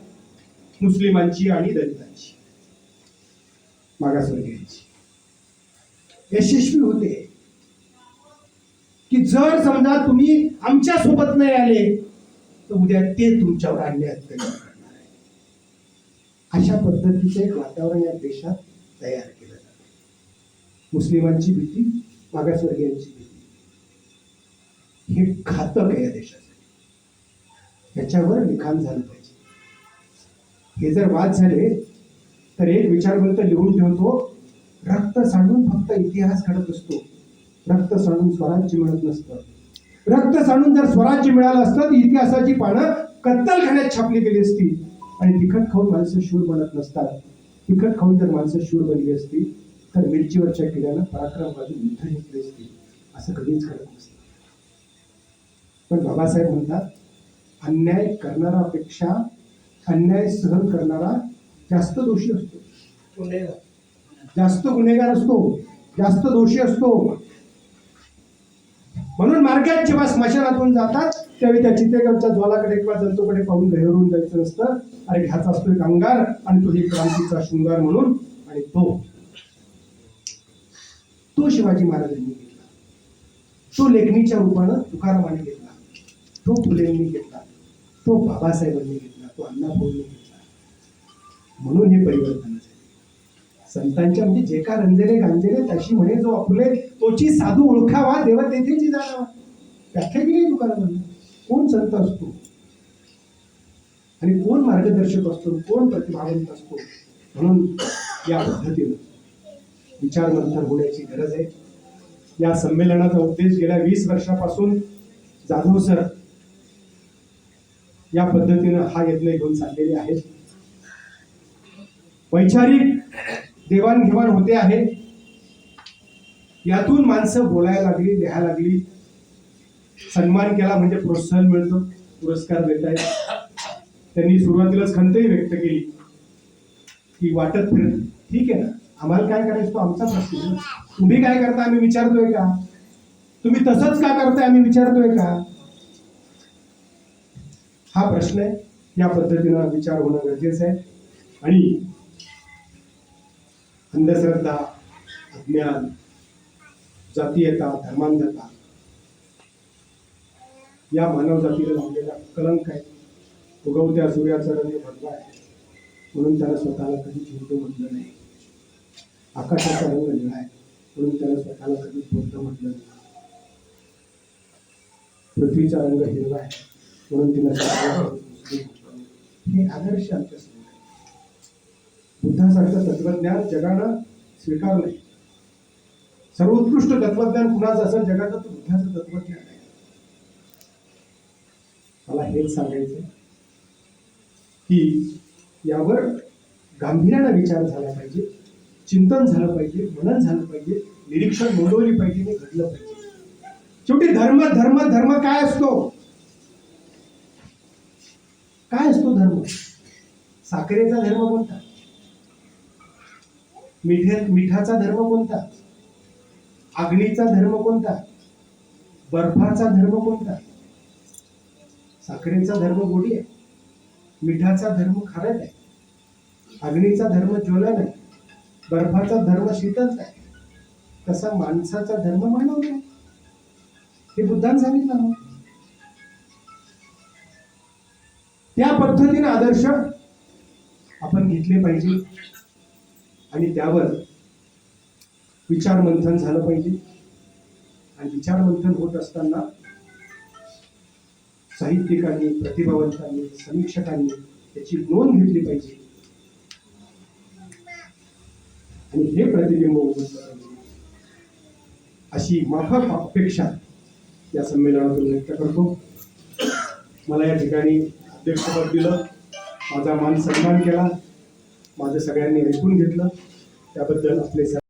मुस्लिमांची आणि दलितांची, मागासवर्गीयांची यशस्वी होते. की जर समजा तुम्ही आमच्या सोबत नाही आले तर उद्या ते तुमच्यावर अन्याय करणार आहे. अशा पद्धतीचे एक वातावरण या देशात तयार केलं जातं. मुस्लिमांची भीती, मागासवर्गीयांची भीती, हे घातक आहे या देशासाठी. याच्यावर लिखाण झालं पाहिजे. हे जर वाद झाले तर एक विचारवंत लिहून ठेवतो, रक्त सांडून फक्त इतिहास घडत असतो, रक्त सांडून स्वराज्य मिळत नसतं. रक्त सांडून जर स्वराज्य मिळालं असतं तर इतिहासाची पानं कत्तलखान्यात छापली गेली असती. आणि तिखट खाऊन माणसं शूर बनत नसतात. तिखट खाऊन जर माणसं शूर बनली असती तर मिरचीवरच्या किड्यानं पराक्रमवादी युद्ध जिंकली असती. असं कधीच घडत नसतं. पण बाबासाहेब म्हणतात, अन्याय करणारापेक्षा अन्याय सहन करणारा जास्त दोषी असतो, गुन्हेगार. जास्त गुन्हेगार असतो, जास्त दोषी असतो. म्हणून मार्गात जेव्हा स्मशानातून जातात त्यावेळी त्या चितेगावच्या ज्वालाकडे किंवा जंतूकडे पाहून गहिरून जायचं नसतं. अरे ह्याचा असतो एक अंगार आणि तो ही क्रांतीचा शृंगार म्हणून. आणि तो शिवाजी महाराजांनी घेतला, तो लेखणीच्या रूपानं तुकारामाने घेतला, तो फुलेंनी घेतला, तो बाबासाहेबांनी घेतला, तो अण्णाभाऊंनी घेतला. म्हणून हे परिवर्तन आहे. संतांच्या म्हणजे जे का रंजले गांजले तशी म्हणे जो आपले तोची साधू ओळखावा देव तेथेची जाणावा. व्याख्या केली तुकारामांनी. कोण संत असतो आणि कोण मार्गदर्शक असतो, कोण प्रतिभावंत असतो. म्हणून या पद्धतीनं विचार मंथन होण्याची गरज आहे. या संमेलनाचा उद्देश गेल्या 20 वर्षापासून जाधव सर या पद्धतीनं हा यज्ञ घेऊन चाललेले आहेत. वैचारिक देवाणघेवाण होते आहे. यातून माणसं बोलायला लागली, लिहायला लागली. सन्मान केला म्हणजे प्रोत्साहन मिळतं, पुरस्कार देत आहेत. त्यांनी सुरुवातीलाच खंतही व्यक्त केली की वाटत फिरत ठीक आहे ना, आम्हाला काय करायचं तो आमचा प्रश्न आहे. तुम्ही काय करता आम्ही विचारतोय का, तुम्ही तसंच का करताय आम्ही विचारतोय का, हा प्रश्न आहे. या पद्धतीनं विचार होणं गरजेचं आहे. आणि अंधश्रद्धा, अज्ञान, जातीयता, धर्मांधता या मानव जातीला लावलेला कलंक आहे. उगवत्या सूर्याचा रंग भगवा आहे म्हणून त्याला स्वतःला कधी हिंदू म्हटलं नाही. आकाशाचा रंग निळा आहे म्हणून त्याला स्वतःला कधी बौद्ध म्हटलं नाही. पृथ्वीचा रंग हिरवा आहे म्हणून तिला स्वतःला मुस्लिम म्हटलं नाही. हे आदर्श आमच्या समोर आहे. बुद्धासारखं तत्वज्ञान जगानं स्वीकारलंय. सर्वोत्कृष्ट तत्वज्ञान कुणाचं असेल जगाचं तर बुद्धाचं तत्वज्ञान आहे. मला हेच सांगायचं की यावर गांभीर्यानं विचार झाला पाहिजे, चिंतन झालं पाहिजे, मनन झालं पाहिजे, निरीक्षण नोंदवली पाहिजे आणि घडलं पाहिजे. शेवटी धर्म धर्म धर्म काय असतो, काय असतो धर्म? साखरेचा धर्म कोणता, मिठाचा धर्म कोणता, अग्नीचा धर्म कोणता, बर्फाचा धर्म कोणता? साखरेचा धर्म गोडी आहे, मिठाचा धर्म खारट आहे, अग्नीचा धर्म ज्वलन आहे, बर्फाचा धर्म शीतल आहे. तसा माणसाचा धर्म मानव आहे. हे बुद्धांनी सांगितलं. त्या पद्धतीने आदर्श आपण घेतले पाहिजे आणि त्यावर विचार मंथन झालं पाहिजे. आणि विचार मंथन होत असताना साहित्यिकांनी, प्रतिभावंतांनी, समीक्षकांनी त्याची नोंद घेतली पाहिजे आणि हे प्रतिबिंब उभं करावं अशी माफक अपेक्षा या संमेलनातून व्यक्त करतो. मला या ठिकाणी अध्यक्षपद दिलं, माझा मान सन्मान केला, माझं सगळ्यांनी ऐकून घेतलं त्याबद्दल आपले